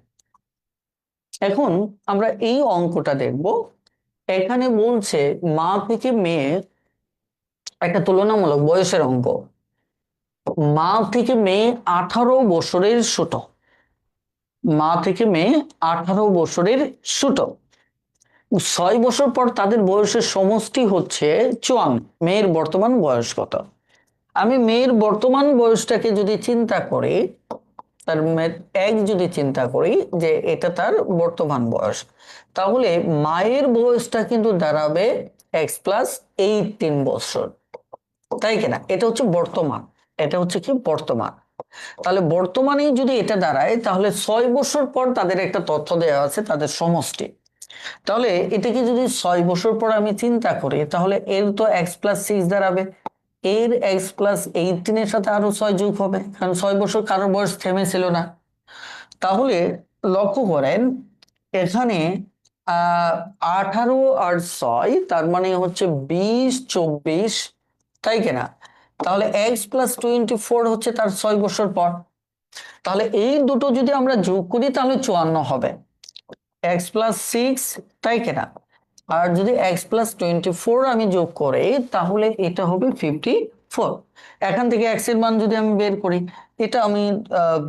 এখন আমরা এই অঙ্কটা দেখব। এখানে বলছে মা থেকে মেয়ে, একটা তুলনামূলক বয়সের অঙ্ক। মা থেকে মেয়ে 18 বছরের ছোট। মা থেকে মেয়ে 18 বছরের ছোট। 6 বছর পর তাদের বয়সের সমষ্টি হচ্ছে 54। মেয়ের বর্তমান বয়স কত? আমি মেয়ের বর্তমান বয়সটাকে যদি চিন্তা করি, তার এক যদি চিন্তা করি যে এটা তার বর্তমান বয়স, তাহলে মায়ের বয়সটা কিন্তু দাঁড়াবে x+18 বছর, তাই কিনা। এটা হচ্ছে বর্তমান, এটা হচ্ছে কি বর্তমান। তাহলে বর্তমানে যদি এটা দাঁড়ায়, তাহলে 6 বছর পর তাদের একটা তথ্য দেওয়া আছে, তাদের সমষ্টি। তাহলে এটাকে যদি 6 বছর পর আমি চিন্তা করি, তাহলে এর তো x+6 দাঁড়াবে। এর x+18-এর সাথে আরো 6 যোগ হবে, কারণ 6 বছর কারোর বয়স থেমেছিল না। তাহলে লক্ষ্য করেন এখানে 18 আর 6, তার মানে হচ্ছে 20 24, তাই কিনা। তাহলে x+24 হচ্ছে তার 6 বছর পর। তাহলে এই দুটো যদি আমরা যোগ করি তাহলে 54 হবে, x+6, তাই কিনা। আর যদি x+24 আমি যোগ করি তাহলে এটা হবে 54। এখান থেকে x এর মান যদি আমি বের করি, এটা আমি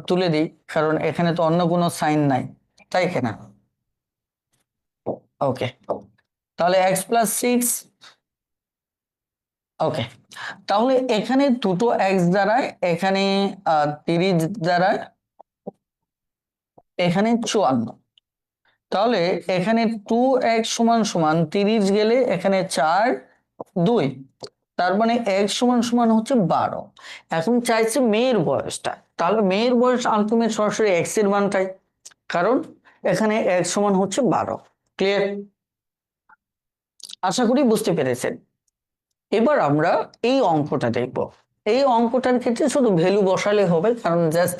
তুলে দিই, কারণ এখানে তো অন্য কোনো সাইন নাই, তাই কিনা। ওকে, তাহলে x+6, ওকে। তাহলে এখানে দুটো x দ্বারায়, এখানে 30 দ্বারায়, এখানে 54। তাহলে এখানে 2x সমান সমান 30 গেলে এখানে 4 2, তার মানে x সমান সমান হচ্ছে 12। এখন চাইছে মেয়ের বয়সটা, তাহলে মেয়ের বয়স আলটিমেট সরাসরি x এর মানটাই, কারণ এখানে x সমান হচ্ছে 12। ক্লিয়ার? আশা করি বুঝতে পেরেছেন। এবার আমরা এই অঙ্কটা দেখব। এই অঙ্কটার ক্ষেত্রে শুধু ভ্যালু বসালে হবে, কারণ জাস্ট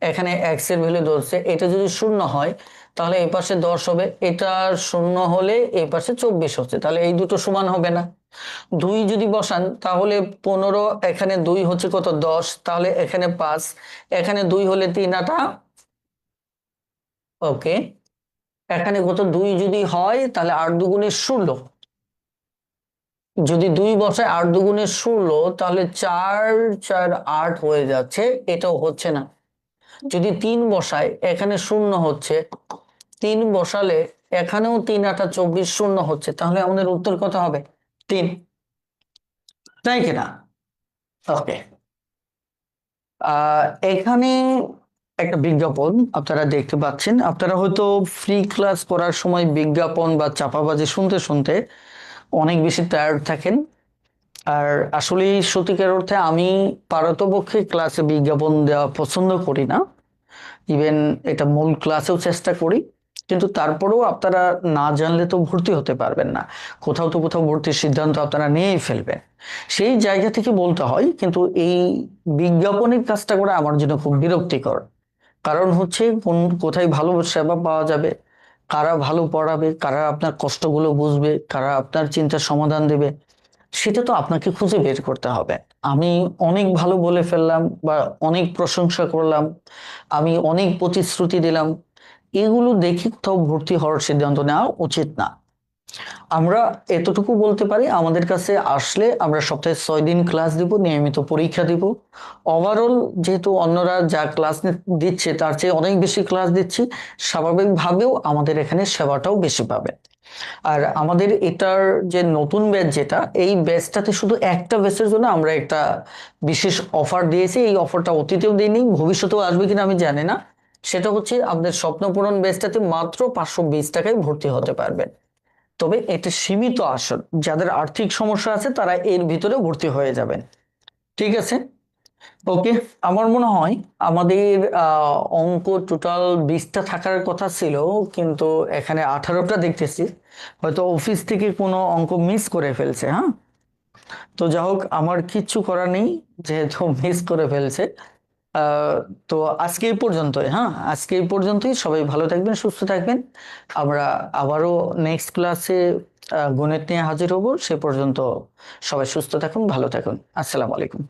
এখানে x এর ভ্যালু 10, এটা যদি 0 হয় তাহলে এই পাশে 10 হবে, এটা 0 হলে এই পাশে 24 হচ্ছে, তাহলে এই দুটো সমান হবে না। 2 যদি বসান তাহলে 15, এখানে 2 হচ্ছে কত, 10, তাহলে এখানে 5, এখানে 2 হলে 3 8, ওকে। এখানে কত, 2 যদি হয় তাহলে 8 দুগুণে 16, যদি 2 বসায় 8 দুগুণে 16, তাহলে 4 4 8 হয়ে যাচ্ছে, এটাও হচ্ছে না। যদি 3 বসায়, এখানে 0 হচ্ছে, 3 বসালে এখানেও 3 8 24, 0 হচ্ছে, তাহলে আমাদের উত্তর কত হবে, 3, তাই কিনা। ওকে, এখানে একটা বিজ্ঞাপন আপনারা দেখতে পাচ্ছেন। আপনারা হয়তো ফ্রি ক্লাস করার সময় বিজ্ঞাপন বা চাপাবাজি শুনতে শুনতে অনেক বেশি টায়ার্ড থাকেন। আর আসলে সত্যিকার অর্থে আমি পারতপক্ষে ক্লাসে বিজ্ঞাপন দেওয়া পছন্দ করি না। ইভেন এটা মূল ক্লাসেও চেষ্টা করি, কিন্তু তারপরেও আপনারা না জানলে তো ভর্তি হতে পারবেন না। কোথাও তো কোথাও ভর্তির সিদ্ধান্ত আপনারা নিয়েই ফেলবেন। সেই জায়গা থেকে বলতে হয়, কিন্তু এই বিজ্ঞাপনের কাজটা করা আমার জন্য খুব বিরক্তিকর। কারণ হচ্ছে কোথায় ভালো সেবা পাওয়া যাবে, কারা ভালো পড়াবে, কারা আপনার কষ্টগুলো বুঝবে, কারা আপনার চিন্তার সমাধান দেবে, সেটা তো আপনাকে খুঁজে বের করতে হবে। আমি অনেক ভালো বলে ফেললাম বা অনেক প্রশংসা করলাম, আমি অনেক প্রতিশ্রুতি দিলাম, এগুলো দেখে কোথাও ভর্তি হওয়ার সিদ্ধান্ত নেওয়া উচিত না। আমরা এতটুকু বলতে পারি, আমাদের কাছে আসলে আমরা সপ্তাহে 6 দিন ক্লাস দিব, নিয়মিত পরীক্ষা দিব। ওভারঅল যেহেতু অন্যরা যা ক্লাস দিচ্ছে তার চেয়ে অনেক বেশি ক্লাস দিচ্ছি, স্বাভাবিকভাবেও আমাদের এখানে সেবাটাও বেশি পাবে। আর আমাদের এটার যে নতুন ব্যাচ, যেটা এই ব্যাচটাতে শুধু একটা ব্যাচের জন্য আমরা একটা বিশেষ অফার দিয়েছি। এই অফারটা অতীতেও দিইনি, ভবিষ্যতেও আসবে কিনা আমি জানি না। সেটা হচ্ছে আমাদের স্বপ্নপূরণ ব্যাচটাতে মাত্র 520 টাকায় ভর্তি হতে পারবেন। তবে এটা সীমিত আসন, যাদের আর্থিক সমস্যা আছে তারা এর ভিতরে ভর্তি হয়ে যাবেন। ঠিক আছে, ওকে। আমার মনে হয় আমাদের অঙ্ক টোটাল 20টা থাকার কথা ছিল, কিন্তু এখানে 18টা দেখতেছি। হয়তো অফিস থেকে কোনো অঙ্ক মিস করে ফেলছে। হ্যাঁ, তো যা হোক, আমার কিচ্ছু করার নেই, যেহেতু মিস করে ফেলছে। আহ, তো আজকে এই পর্যন্তই। হ্যাঁ, আজকে এই পর্যন্তই। সবাই ভালো থাকবেন, সুস্থ থাকবেন। আমরা আবারও নেক্সট ক্লাসে গণিত নিয়ে হাজির হব। সে পর্যন্ত সবাই সুস্থ থাকুন, ভালো থাকুন। আসসালামু আলাইকুম।